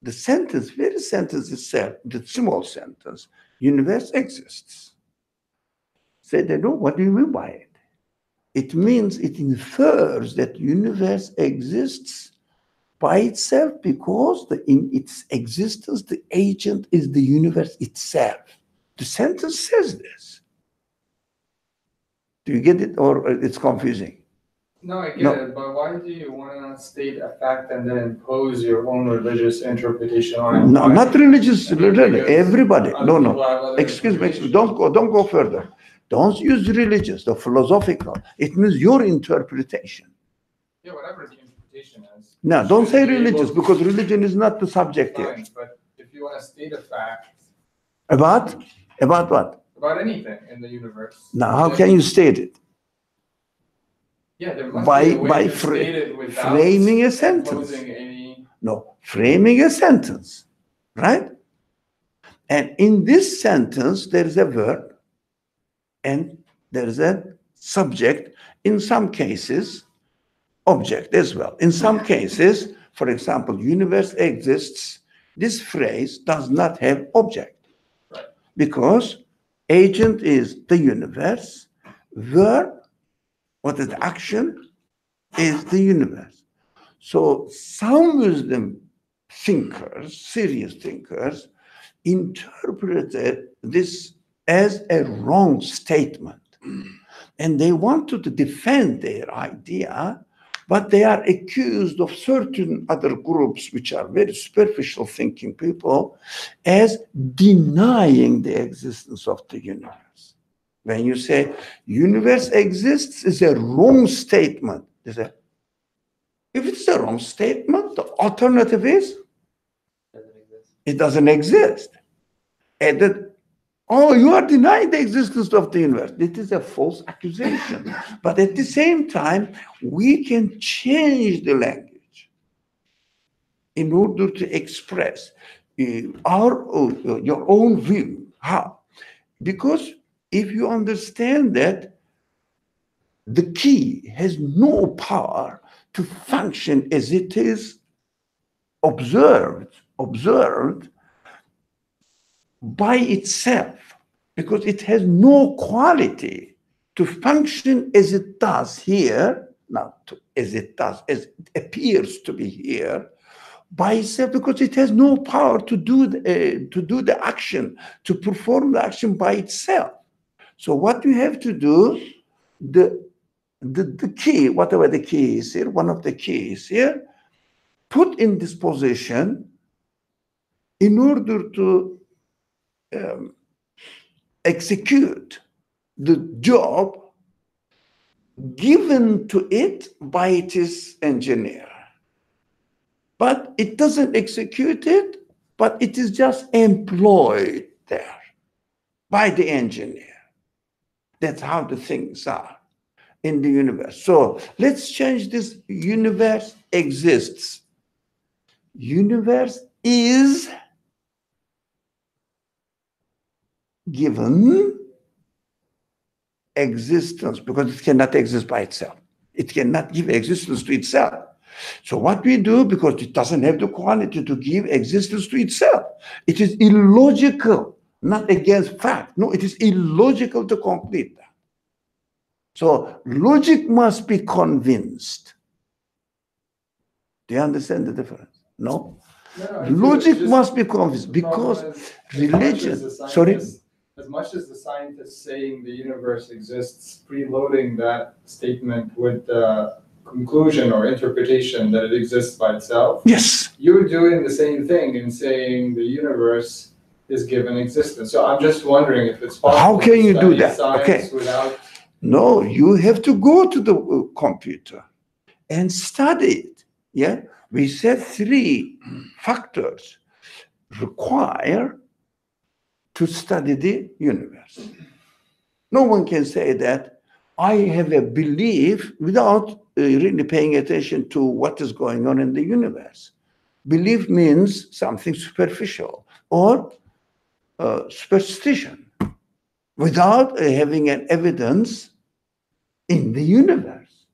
The sentence, very sentence itself, the small sentence, universe exists. Say they know, what do you mean by it? It means it infers that universe exists by itself because in its existence, the agent is the universe itself. The sentence says this. Do you get it, or it's confusing? No, I get it, but why do you want to state a fact and then impose your own religious interpretation on it? No, not religious, really, everybody. No. Excuse me, don't go further. Don't use religious, the philosophical. It means your interpretation. Yeah, whatever the interpretation is. No, don't say religious, because religion is not the subject here. Fine, but if you want to state a fact. About what? About anything in the universe. Now, how can you state it? Yeah, there must be a way by to state it without framing a sentence. No, framing a sentence, right? And in this sentence, there is a verb and there is a subject. In some cases, object as well. In some cases, for example, universe exists. This phrase does not have object, right? Because agent is the universe, verb, what is the action, is the universe. So some wisdom thinkers, serious thinkers, interpreted this as a wrong statement. And they wanted to defend their idea but they are accused of certain other groups, which are very superficial thinking people, as denying the existence of the universe. When you say universe exists, is a wrong statement. They say, if it's a wrong statement, the alternative is it doesn't exist. And that, oh, you are denying the existence of the universe. It is a false accusation. But at the same time, we can change the language in order to express your own view. How? Because if you understand that the key has no power to function as it is observed by itself, because it has no quality to function as it does here, as it appears to be here, by itself, because it has no power to do the action, to perform the action by itself. So what you have to do, the key, whatever the key is here, one of the keys here, put in this position in order to execute the job given to it by its engineer. But it doesn't execute it, but it is just employed there by the engineer. That's how the things are in the universe. So let's change this. Universe exists. Universe is given existence, because it cannot exist by itself. It cannot give existence to itself. So what we do, because it doesn't have the quality to give existence to itself, it is illogical, not against fact. No, it is illogical to complete that. So logic must be convinced. Do you understand the difference? No? No, Logic must be convinced, because religion, sorry? As much as the scientists saying the universe exists, preloading that statement with the conclusion or interpretation that it exists by itself. Yes. You're doing the same thing in saying the universe is given existence. So I'm just wondering if it's possible. How can you do to study that? science Okay. without. No, you have to go to the computer and study it. Yeah. We said 3 factors require to study the universe. No one can say that I have a belief without really paying attention to what is going on in the universe. Belief means something superficial or superstition without having an evidence in the universe.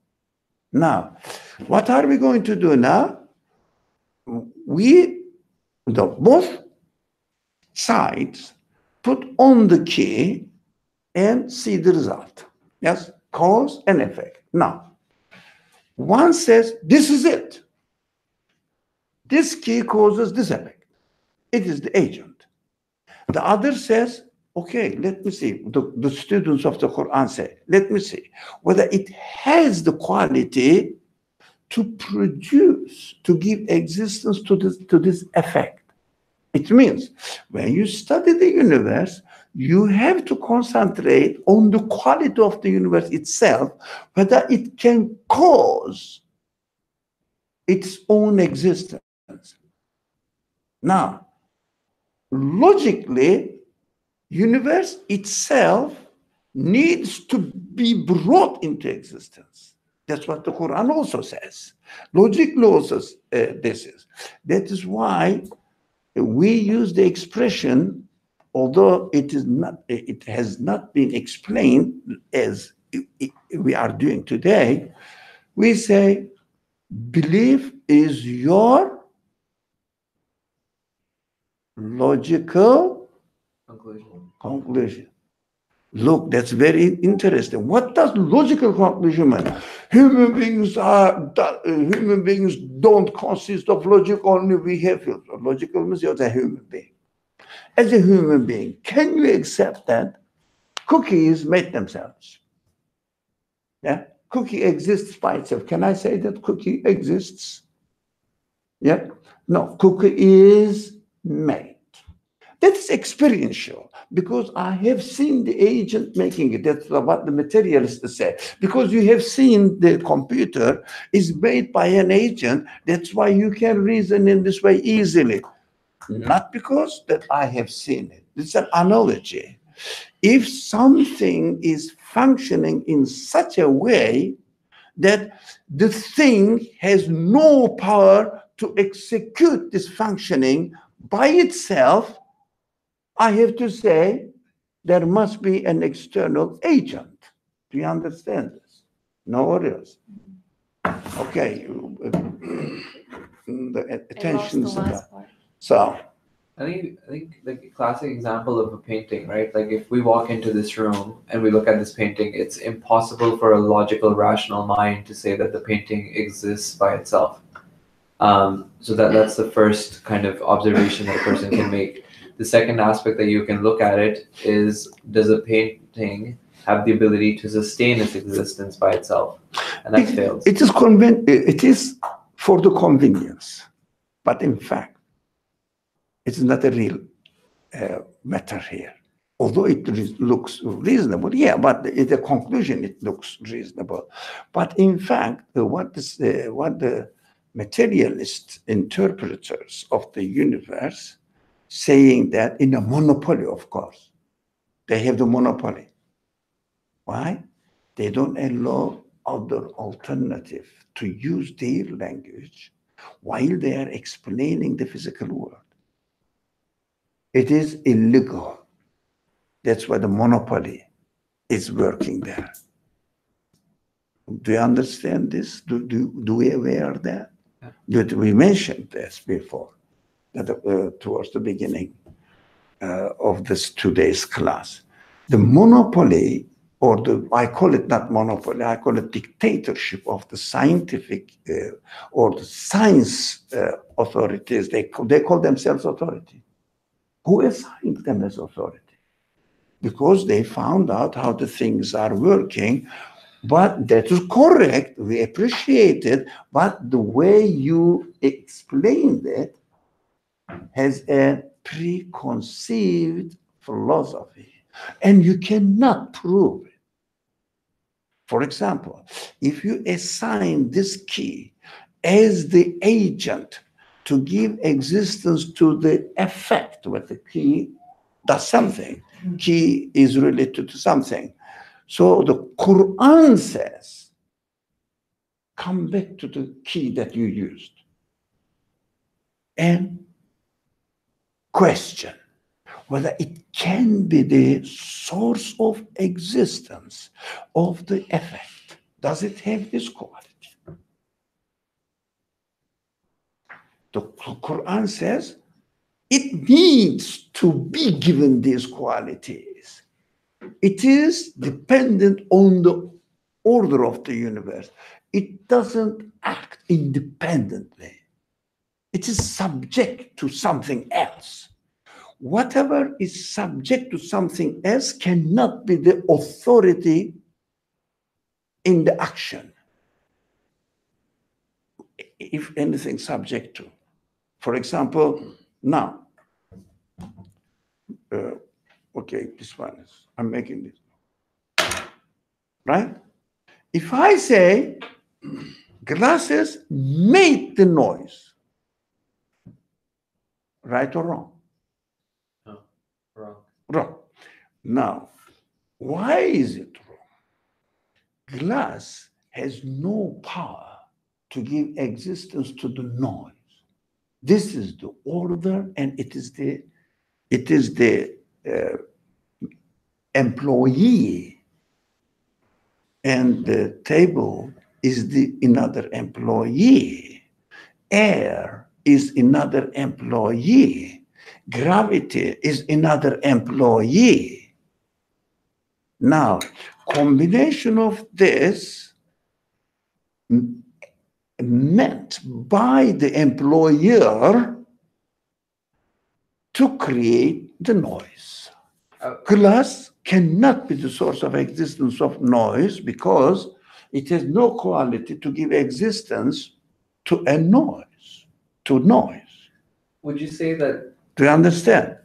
Now, what are we going to do now? Both sides put on the key and see the result. Yes, cause and effect. Now, one says, this is it. This key causes this effect. It is the agent. The other says, okay, let me see. The students of the Quran say, let me see whether it has the quality to produce, to give existence to this effect. It means when you study the universe, you have to concentrate on the quality of the universe itself, whether it can cause its own existence. Now, logically, universe itself needs to be brought into existence. That's what the Quran also says. Logically also this is. That is why we use the expression, although it has not been explained as we are doing today. We say belief is your logical conclusion. Look, that's very interesting. What does logical conclusion mean? Human beings don't consist of logic, only we have it. Logical means you're a human being. As a human being, can you accept that cookies made themselves? Yeah? cookie exists by itself. Can I say that cookie exists? Yeah? No, cookie is made. That's experiential because I have seen the agent making it. That's what the materialists say. Because you have seen the computer is made by an agent. That's why you can reason in this way easily. Not because that I have seen it. It's an analogy. If something is functioning in such a way that the thing has no power to execute this functioning by itself, I have to say there must be an external agent. Do you understand this? No worries. Okay. The I lost attention. the last part. So, I think like a classic example of a painting, right? Like if we walk into this room and we look at this painting, it's impossible for a logical, rational mind to say that the painting exists by itself. So that's the first kind of observation that a person can make. The second aspect that you can look at it is, does a painting have the ability to sustain its existence by itself? And that fails. it is for the convenience, but in fact, it's not a real matter here. Although it looks reasonable, yeah, but in the conclusion it looks reasonable. But in fact, what the materialist interpreters of the universe saying that in a monopoly, of course, they have the monopoly. Why? They don't allow other alternative to use their language while they are explaining the physical world. It is illegal. That's why the monopoly is working there. Do you understand this? Do we aware of that? We mentioned this before, that towards the beginning of this today's class. The monopoly, I call it not monopoly, I call it dictatorship of the scientific or the science authorities. They call themselves authority. Who assigned them as authority? Because they found out how the things are working. But that is correct. We appreciate it. But the way you explained it has a preconceived philosophy. And you cannot prove it. For example, if you assign this key as the agent to give existence to the effect where the key does something, key is related to something. So the Quran says, come back to the key that you used and question whether it can be the source of existence of the effect. Does it have this quality? The Quran says it needs to be given these qualities. It is dependent on the order of the universe. It doesn't act independently. It is subject to something else. Whatever is subject to something else cannot be the authority in the action. If anything subject to. For example, now, okay, this one is, I'm making this, right? If I say glasses made the noise, right or wrong? No, wrong. Wrong. Now, why is it wrong? Glass has no power to give existence to the noise. This is the order, and it is the employee, and the table is another employee. Air is another employee. Gravity is another employee. Now, combination of this meant by the employer to create the noise. Glass cannot be the source of existence of noise because It has no quality to give existence to a noise, to noise. Would you say that? Do you understand?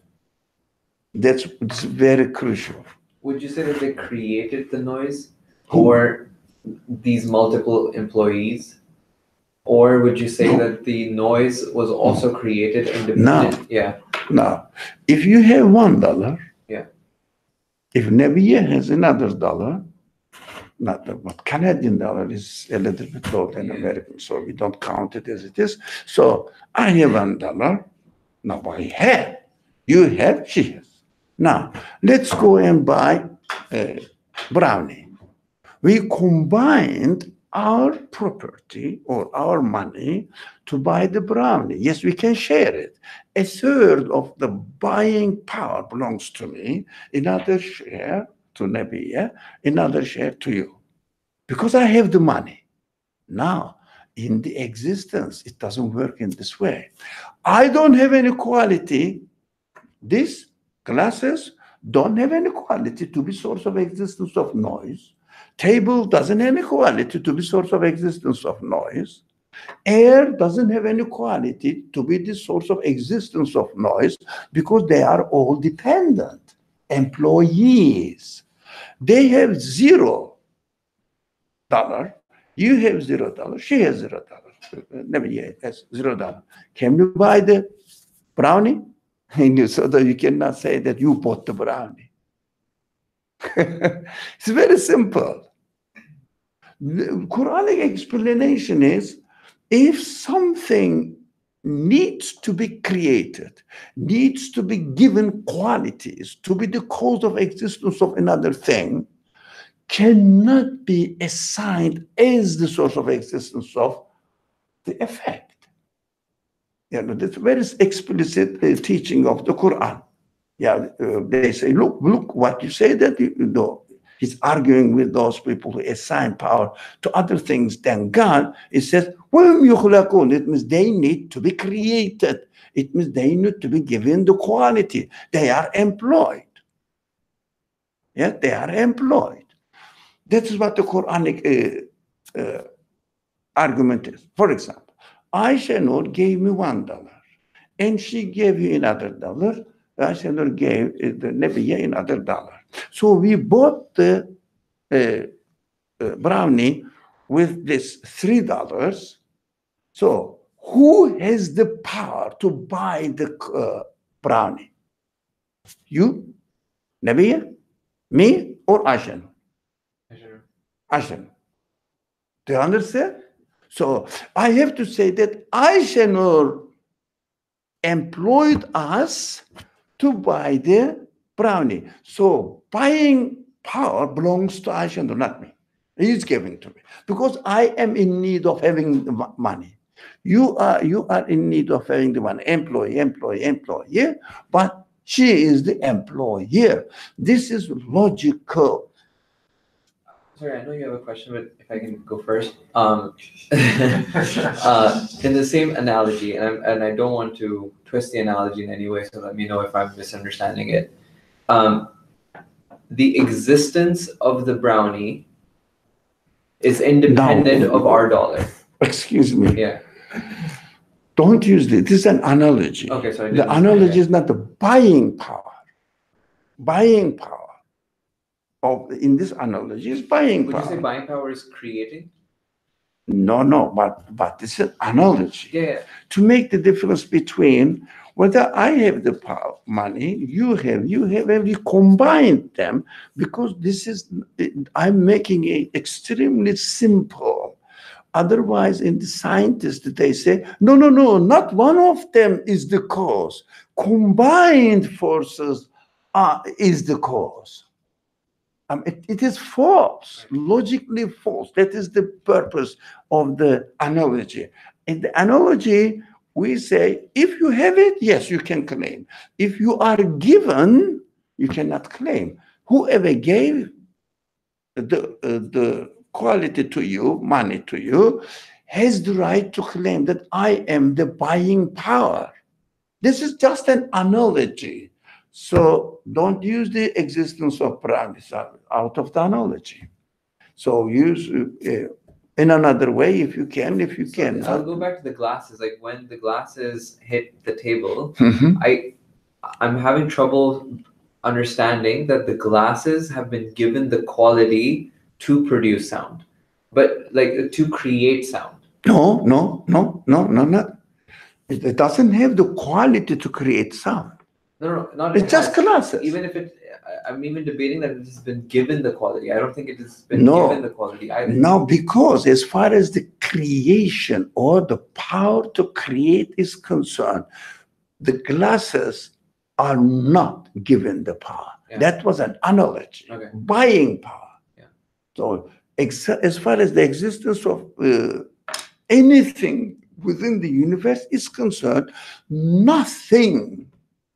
It's very crucial. Would you say that they created the noise, Who? or these multiple employees, or would you say that the noise was also created independent? No. Yeah. Now, if you have $1, Yeah. if Nebiya has another dollar, not but Canadian dollar is a little bit lower than Yeah. American, so we don't count it as it is. So I have $1. Now I have, you have, she has. Now let's go and buy a brownie. We combined our property or our money to buy the brownie. Yes, we can share it. A third of the buying power belongs to me, another share to Nabiya, another share to you. Because I have the money. Now, in the existence, it doesn't work in this way. I don't have any quality. These glasses don't have any quality to be source of existence of noise. Table doesn't have any quality to be source of existence of noise. Air doesn't have any quality to be the source of existence of noise because they are all dependent. Employees. They have $0. You have $0. She has $0. Never has $0. Can you buy the brownie? So that you cannot say that you bought the brownie. It's very simple. The Quranic explanation is if something needs to be created, needs to be given qualities to be the cause of existence of another thing, cannot be assigned as the source of existence of the effect. That's very explicit teaching of the Quran. They say, look, what you say that he's arguing with those people who assign power to other things than God. It says, it means they need to be created. It means they need to be given the quality. They are employed. Yeah, they are employed. That is what the Quranic argument is. For example, Aisha Nur gave me $1, and she gave you another dollar. Aisha Nur gave the Nabiya another $1. So we bought the brownie with this $3. So who has the power to buy the brownie? You, Nabiya, me, or Aisha Nur? Aisha Nur. Do you understand? So I have to say that Aisha Nur employed us to buy the brownie. So buying power belongs to Aisha Nur, not me. He's giving to me because I am in need of having the money. You are in need of having the money. Employee. But she is the employer. This is logical. Sorry, I know you have a question, but if I can go first. In the same analogy, and I don't want to twist the analogy in any way, so let me know if I'm misunderstanding it. The existence of the brownie is independent of our dollar. Excuse me. Yeah. Don't use this. This is an analogy. Okay, so the analogy is not the buying power. Buying power. In this analogy is buying power. Would you say buying power is creating? No, but this is an analogy. Yeah. To make the difference between whether I have the power, money, you have, and we combine them because I'm making it extremely simple. Otherwise, in the scientists, they say, no, not one of them is the cause. Combined forces is the cause. It is false, logically false. That is the purpose of the analogy. In the analogy, we say, if you have it, yes, you can claim. If you are given, you cannot claim. Whoever gave the quality to you, money to you, has the right to claim that I am the buying power. This is just an analogy. So don't use the existence of brownies out of the analogy. So use in another way if you can, if you can. I'll go back to the glasses. Like when the glasses hit the table, Mhm. I'm having trouble understanding that the glasses have been given the quality to produce sound, but like to create sound. No. It doesn't have the quality to create sound. No, not It's just glasses. Even if I'm even debating that it has been given the quality. I don't think it has been No. given the quality either. No, because as far as the creation or the power to create is concerned, the glasses are not given the power. Yeah. That was an analogy, Okay. buying power. Yeah. So as far as the existence of anything within the universe is concerned, nothing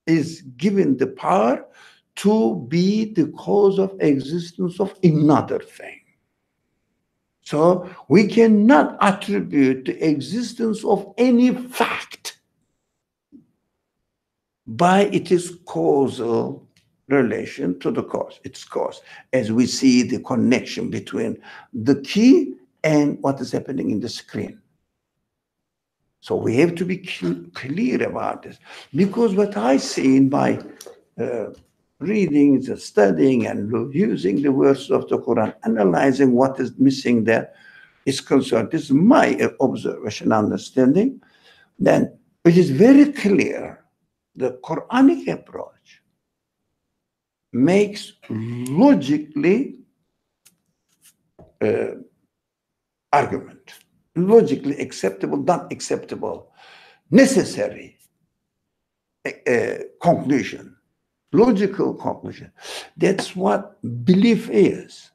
is given the power to be the cause of existence of another thing. So we cannot attribute the existence of any fact by its causal relation to the cause, its cause, as we see the connection between the key and what is happening in the screen. So we have to be clear about this, because what I see in my reading, studying, and using the words of the Quran, analyzing what is missing there is concerned. This is my observation, understanding. Then it is very clear the Quranic approach makes logically argument, logically acceptable, not acceptable, necessary conclusion, logical conclusion. That's what belief is.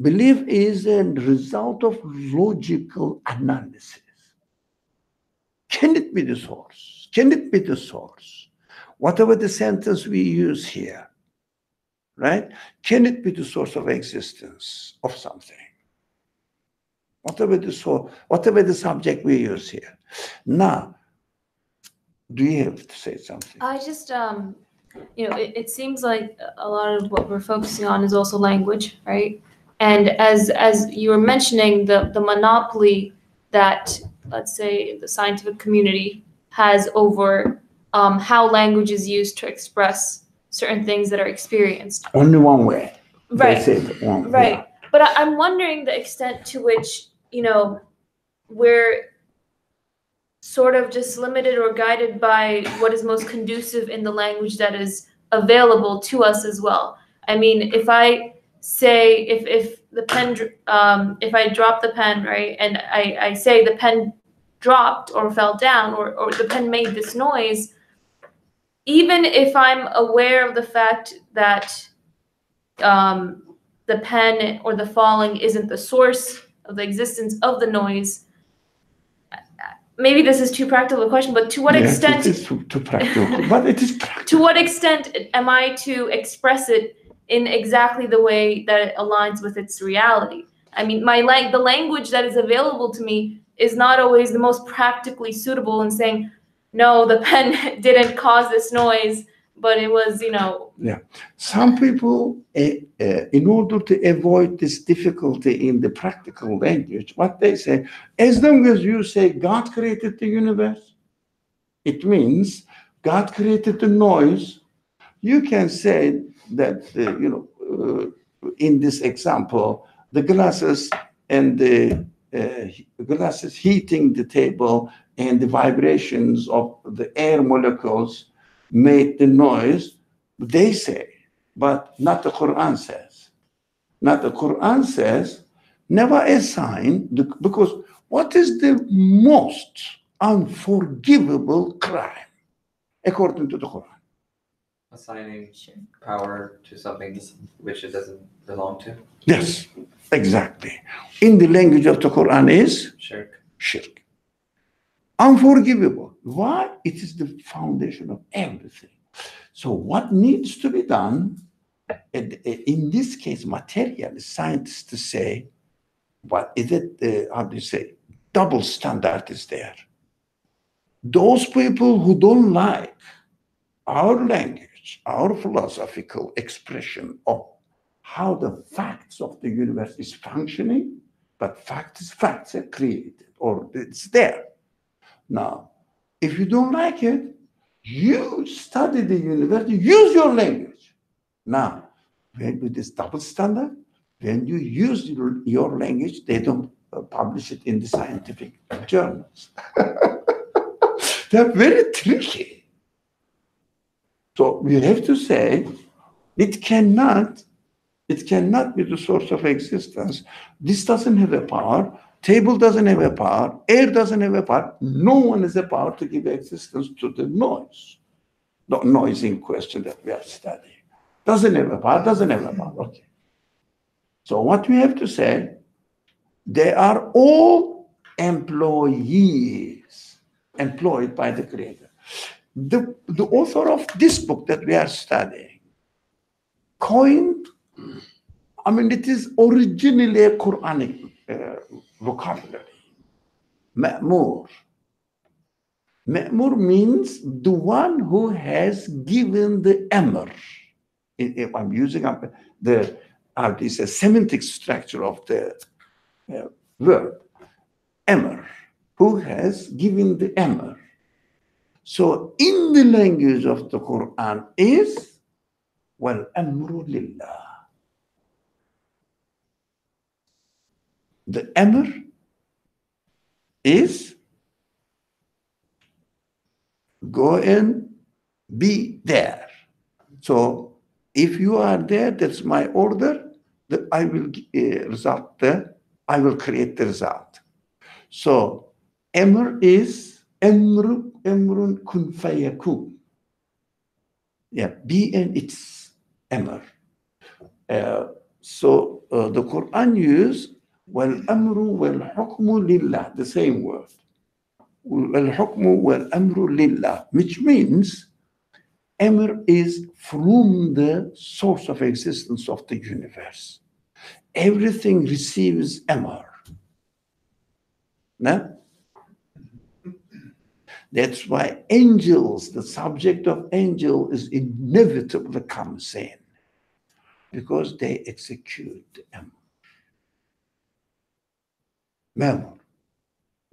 Belief is a result of logical analysis. Can it be the source? Can it be the source? Whatever the sentence we use here, right? Can it be the source of existence of something? Whatever the source, whatever the subject we use here. Now, do you have to say something? I just, it seems like a lot of what we're focusing on is also language, right? And as you were mentioning, the monopoly that, let's say, the scientific community has over how language is used to express certain things that are experienced. Only one way. Right. They said one. Right. Yeah. But I'm wondering the extent to which, we're sort of just limited or guided by what is most conducive in the language that is available to us as well. I mean, if I say, if the pen, if I drop the pen, right, and I say the pen dropped or fell down or the pen made this noise, even if I'm aware of the fact that the pen or the falling isn't the source of the existence of the noise, maybe this is too practical a question, but to what extent it is too practical, but it is practical. To what extent am I to express it in exactly the way that it aligns with its reality? I mean, the language that is available to me is not always the most practically suitable in saying, no, the pen didn't cause this noise, but it was, Yeah. Some people, in order to avoid this difficulty in the practical language, what they say, as long as you say God created the universe, it means God created the noise. You can say that, in this example, the glasses and the glasses heating the table and the vibrations of the air molecules made the noise. They say, but not the Quran says. Not the Quran says, never assign, because what is the most unforgivable crime according to the Quran? Assigning power to something which it doesn't belong to. Yes, exactly. In the language of the Quran is Shirk. shirk. Unforgivable. Why? It is the foundation of everything. So what needs to be done, in this case, materialist scientists say, what is it, how do you say, double standard is there. Those people who don't like our language, our philosophical expression of how the facts of the universe is functioning, but facts are created, or it's there. Now, if you don't like it, you study the universe, use your language. Now, with this double standard, when you use your language, they don't publish it in the scientific journals. They're very tricky. So we have to say, it cannot be the source of existence. This doesn't have a power. Table doesn't have a power. Air doesn't have a power. No one has a power to give existence to the noise. The noise in question that we are studying. Doesn't have a power, doesn't have a power. Okay. So what we have to say, they are all employees, employed by the Creator. The author of this book that we are studying coined, it is originally a Quranic vocabulary. Ma'mur. Ma'mur means the one who has given the amr. If I'm using the semantic structure of the word, amr, who has given the amr. So in the language of the Quran is wal amru lillah. The amr is go and be there. So if you are there, that's my order, that I will I will create the result. So amr is Emrun kun fayakun. Yeah, be and it's amr. So the Quran use wal amru wal hukmu lillah, the same word. Wal hukmu wal amru lillah, which means amr is from the source of existence of the universe. Everything receives amr. No? That's why angels, the subject of angel is inevitably comes in, because they execute the amr. Ma'mur.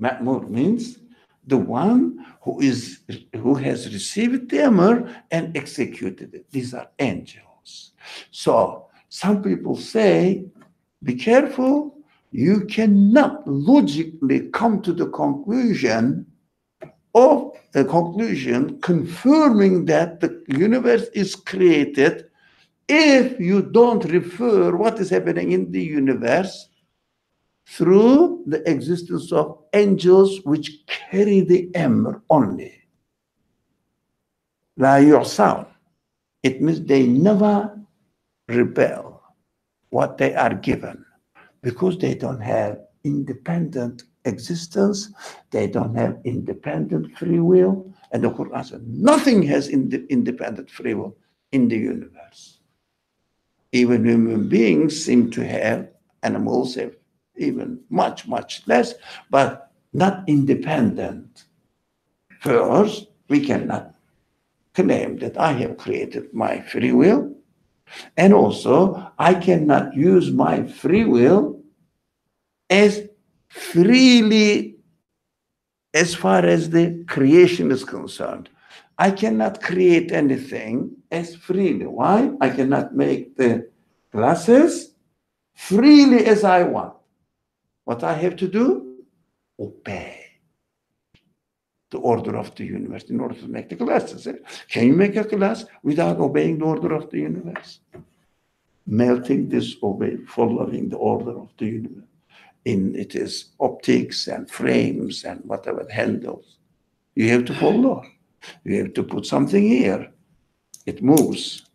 Ma'mur means the one who has received the amr and executed it. These are angels. So some people say, be careful, you cannot logically come to the conclusion confirming that the universe is created if you don't refer what is happening in the universe through the existence of angels which carry the amr only. La yu'sawn. It means they never rebel what they are given, because they don't have independent existence, they don't have independent free will, and the Quran says nothing has independent free will in the universe. Even human beings seem to have, animals have even much, much less, but not independent. First, we cannot claim that I have created my free will, and also I cannot use my free will as freely as far as the creation is concerned. I cannot create anything as freely. Why? I cannot make the glasses freely as I want. What I have to do? Obey the order of the universe in order to make the glasses. Can you make a glass without obeying the order of the universe? Melting this, following the order of the universe. It is optics and frames and whatever handles. You have to follow. You have to put something here. It moves,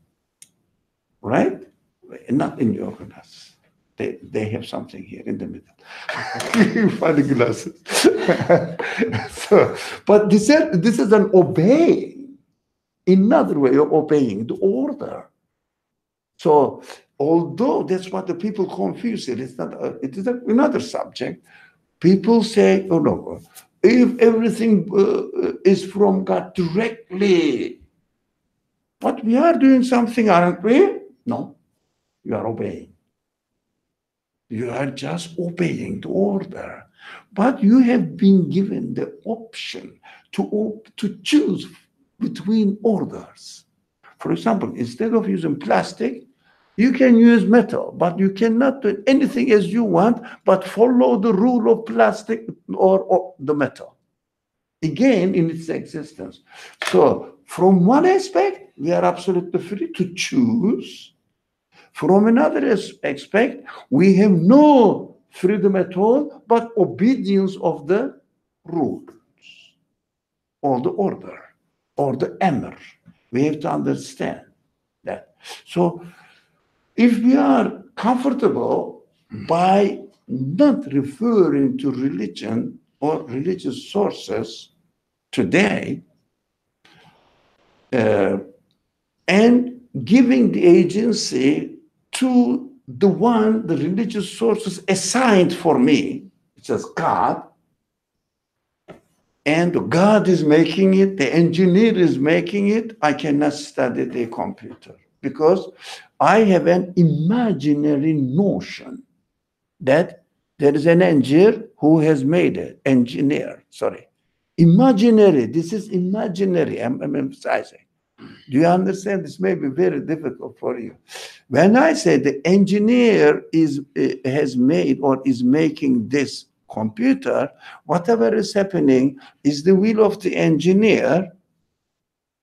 right? Not in your glass. They have something here in the middle. Funny glasses. But this is an obeying. Another way of obeying the order. So, although that's what the people confuse it is another subject. People say, oh no, if everything is from God directly, but we are doing something, aren't we? No. You are obeying. You are just obeying the order. But you have been given the option to choose between orders. For example, instead of using plastic, you can use metal, but you cannot do anything as you want, but follow the rule of plastic or the metal. Again, in its existence. So, from one aspect, we are absolutely free to choose. From another aspect, we have no freedom at all, but obedience of the rules or the order or the emir. We have to understand that. So, if we are comfortable by not referring to religion or religious sources today, and giving the agency to the religious sources assigned for me, which is God, and God is making it, the engineer is making it, I cannot study the computer because I have an imaginary notion that there is an engineer who has made it. Imaginary. This is imaginary. I'm emphasizing. Do you understand? This may be very difficult for you. When I say the engineer has made or is making this computer, whatever is happening is the will of the engineer.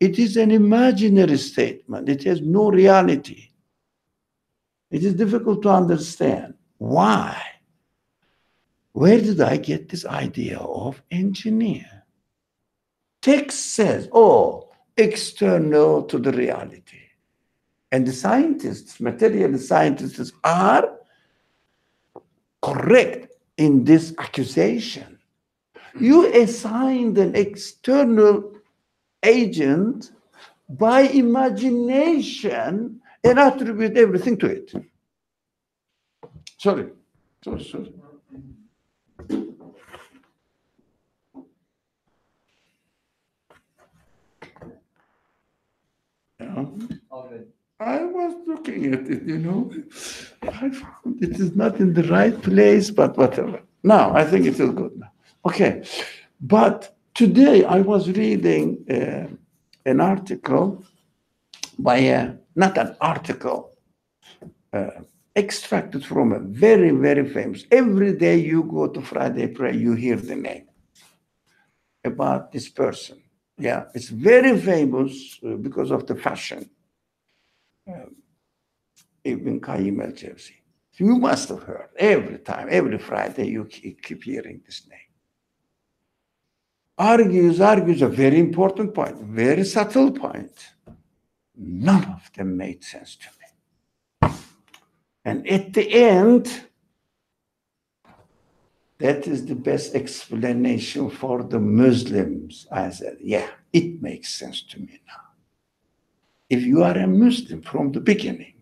It is an imaginary statement. It has no reality. It is difficult to understand. Why? Where did I get this idea of engineer? Text says, external to the reality. And the scientists, material scientists, are correct in this accusation. You assigned an external agent by imagination and attribute everything to it. Sorry. I was looking at it, I found it is not in the right place, but whatever. Now, I think it is good now. Okay. But today I was reading an article not an article, extracted from a very, very famous. Every day you go to Friday prayer, you hear the name about this person. Yeah, it's very famous because of the fashion. Ibn Qayyim al-Jawzi. You must have heard every time, every Friday, you keep hearing this name. Argues a very important point, very subtle point. None of them made sense to me. And at the end, that is the best explanation for the Muslims. I said, yeah, it makes sense to me now. If you are a Muslim from the beginning,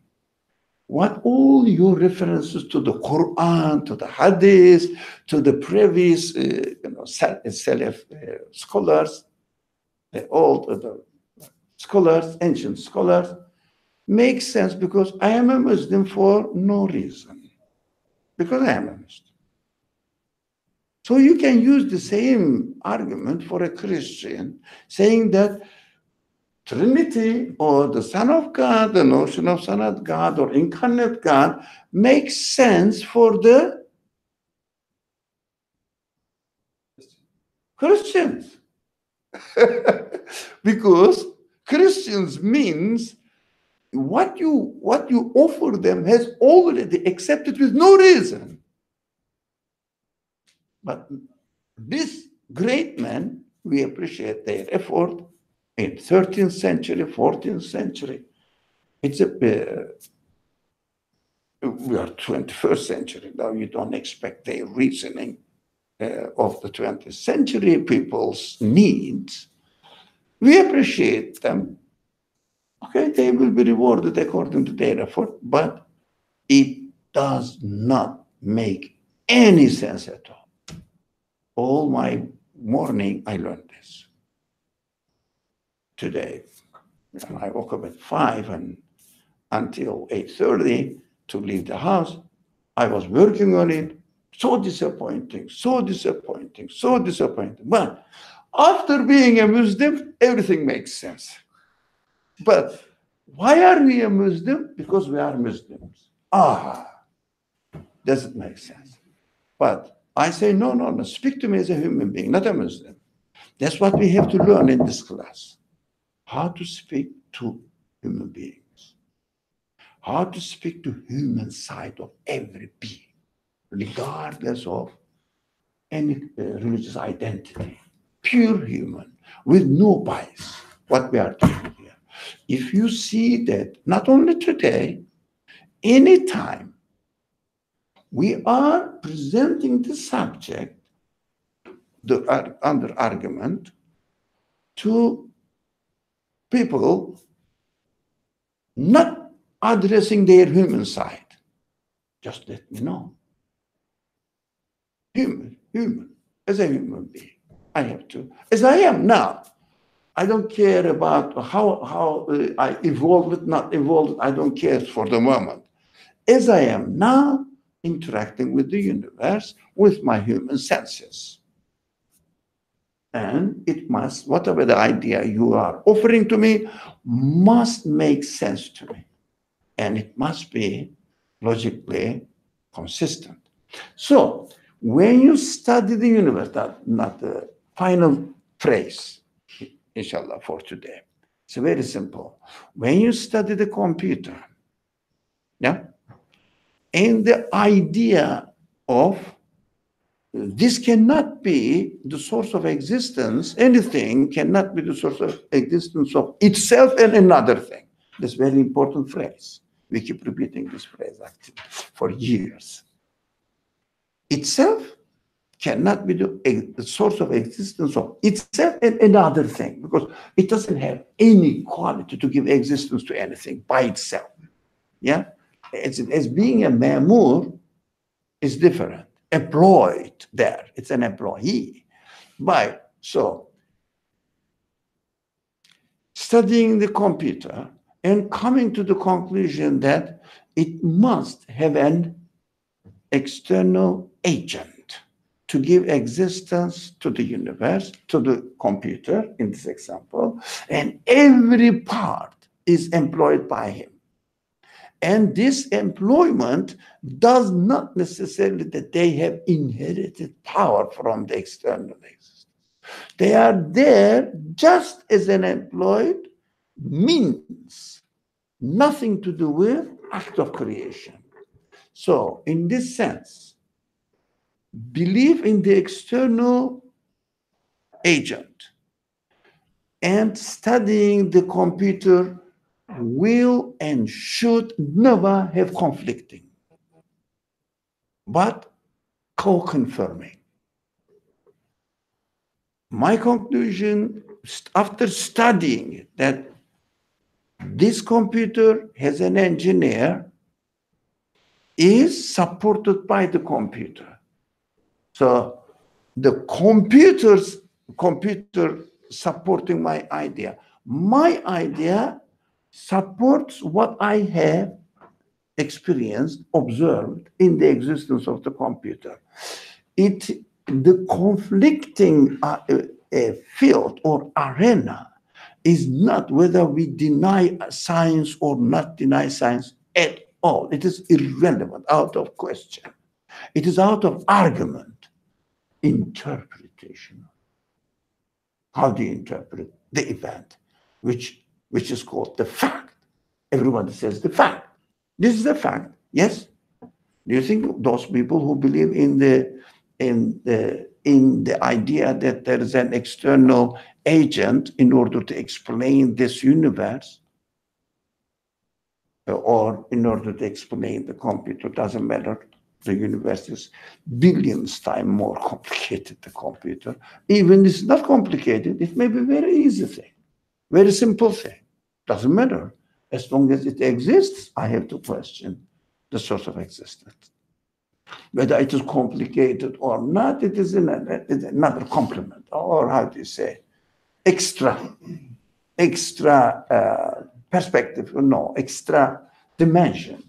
what all your references to the Quran, to the Hadith, to the previous Salaf scholars, the scholars, ancient scholars, makes sense because I am a Muslim for no reason. Because I am a Muslim. So you can use the same argument for a Christian, saying that Trinity or the Son of God, the notion of Son of God or incarnate God makes sense for the Christians. Because Christians means what you offer them has already accepted with no reason. But this great men, we appreciate their effort in 13th century, 14th century. We are 21st century now. You don't expect their reasoning of the 20th century people's needs. We appreciate them. Okay, they will be rewarded according to their effort, but it does not make any sense at all. All my morning, I learned this. Today, I woke up at 5 and until 8:30, to leave the house. I was working on it. So disappointing, so disappointing, so disappointing. But after being a Muslim, everything makes sense. But why are we a Muslim? Because we are Muslims. Doesn't make sense. But I say, no, speak to me as a human being, not a Muslim. That's what we have to learn in this class. How to speak to human beings. How to speak to human side of every being, regardless of any religious identity. Pure human, with no bias, what we are doing here. If you see that, not only today, anytime we are presenting the subject, the under argument, to people not addressing their human side, just let me know. Human, as a human being, I have to, as I am now. I don't care about how I evolved, not evolved, I don't care for the moment. As I am now, interacting with the universe with my human senses. And it must, whatever the idea you are offering to me, must make sense to me. And it must be logically consistent. So, when you study the universe, not the final phrase, inshallah, for today. It's very simple. When you study the computer, yeah, and the idea of this cannot be the source of existence, anything cannot be the source of existence of itself and another thing. That's a very important phrase. We keep repeating this phrase actually for years. Itself cannot be the source of existence of itself and another thing, because it doesn't have any quality to give existence to anything by itself. Yeah, as being a ma'mur is different. Employed there, it's an employee. So studying the computer and coming to the conclusion that it must have an external agent to give existence to the universe, to the computer in this example, and every part is employed by him. And this employment does not necessarily that they have inherited power from the external existence. They are there just as an employed means, nothing to do with act of creation. So in this sense, belief in the external agent and studying the computer will and should never have conflicting, but co-confirming. My conclusion after studying it, that this computer has an engineer is supported by the computer. So the computer supporting my idea supports what I have experienced, observed in the existence of the computer. The conflicting field or arena is not whether we deny science or not deny science at all. It is irrelevant, out of question. It is out of argument, interpretation. How do you interpret the event, which is called the fact? Everybody says the fact. This is the fact, yes? Do you think those people who believe in the idea that there is an external agent in order to explain this universe, or in order to explain the computer, doesn't matter, the universe is billions times more complicated, the computer. Even it's not complicated, it may be a very easy thing, very simple thing. Doesn't matter. As long as it exists, I have to question the source of existence. Whether it is complicated or not, it is another complement, or how do you say, extra perspective, no, extra dimension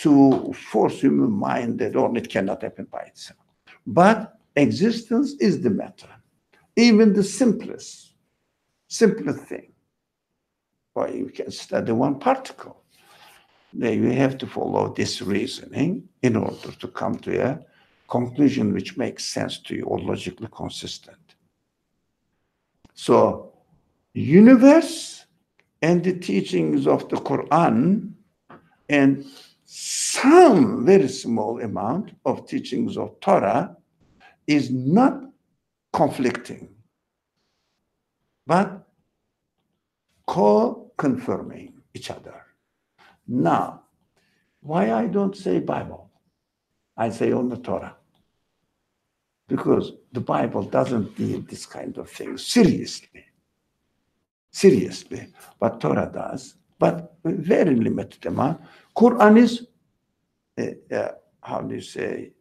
to force human mind that it cannot happen by itself. But existence is the matter. Even the simplest thing. Why you can study one particle. Then you have to follow this reasoning in order to come to a conclusion which makes sense to you or logically consistent. So, universe and the teachings of the Quran and some very small amount of teachings of Torah is not conflicting, but co-confirming each other. Now, why I don't say Bible? I say only Torah. Because the Bible doesn't deal this kind of thing seriously. But Torah does, but very limited amount. Quran is, how do you say,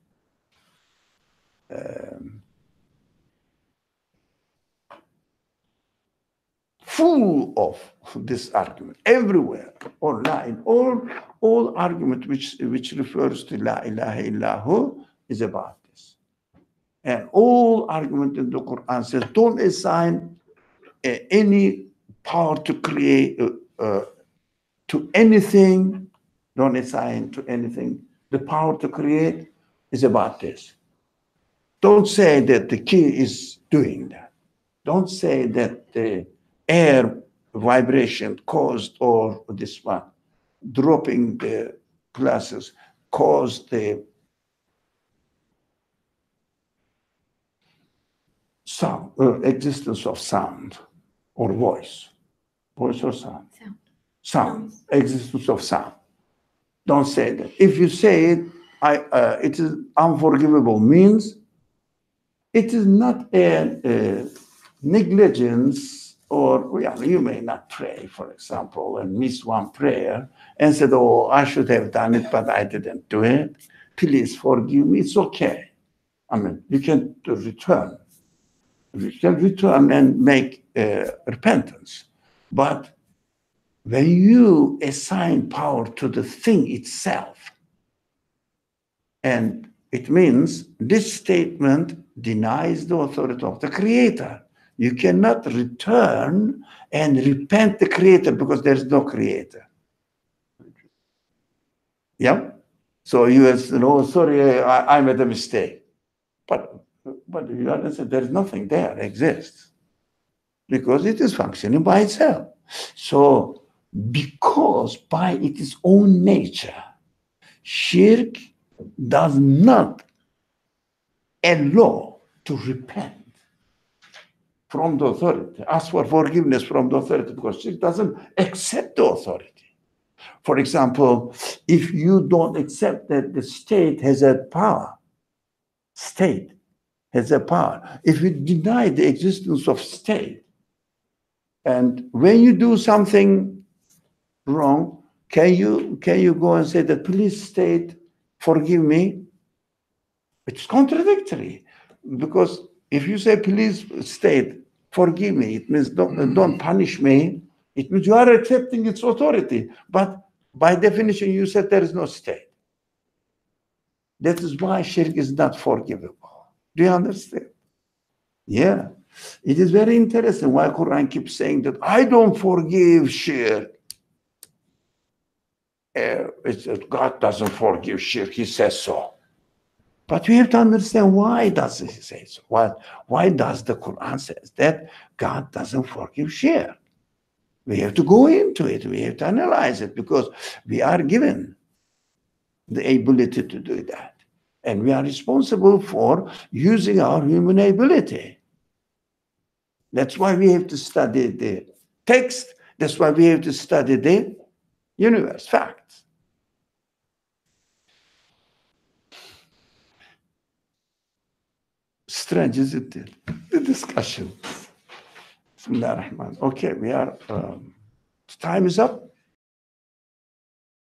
full of this argument everywhere, online. All argument which refers to La ilaha illahu is about this. And all argument in the Quran says, don't assign any power to create to anything. Don't assign to anything the power to create is about this. Don't say that the key is doing that. Don't say that the air vibration caused or this one, dropping the glasses caused the sound, existence of sound or voice or sound. Sound, existence of sound. Don't say that. If you say it, it is unforgivable means it is not a negligence, or you may not pray, for example, and miss one prayer and said, oh, I should have done it, but I didn't do it. Please forgive me. It's okay. I mean, you can return. You can return and make repentance. But when you assign power to the thing itself, and it means this statement denies the authority of the Creator. You cannot return and repent the Creator because there's no Creator. Yeah? So you say, oh, sorry, I made a mistake. But you understand, there's nothing there exists because it is functioning by itself. So because by its own nature, shirk does not allow to repent from the authority, ask for forgiveness from the authority, because shirk doesn't accept the authority. For example, if you don't accept that the state has a power, if you deny the existence of state, and when you do something wrong, can you go and say that, please state, forgive me? It's contradictory, because if you say, please state, forgive me, it means don't punish me. It means you are accepting its authority. But by definition, you said there is no state. That is why shirk is not forgivable. Do you understand? Yeah. It is very interesting why Quran keeps saying that I don't forgive shirk. It's that God doesn't forgive shirk. He says so. But we have to understand why does he say so? Why does the Quran say that God doesn't forgive shirk? We have to go into it. We have to analyze it because we are given the ability to do that. And we are responsible for using our human ability. That's why we have to study the text. That's why we have to study the universe, facts. Strange, isn't it? The discussion. Okay, we are, time is up.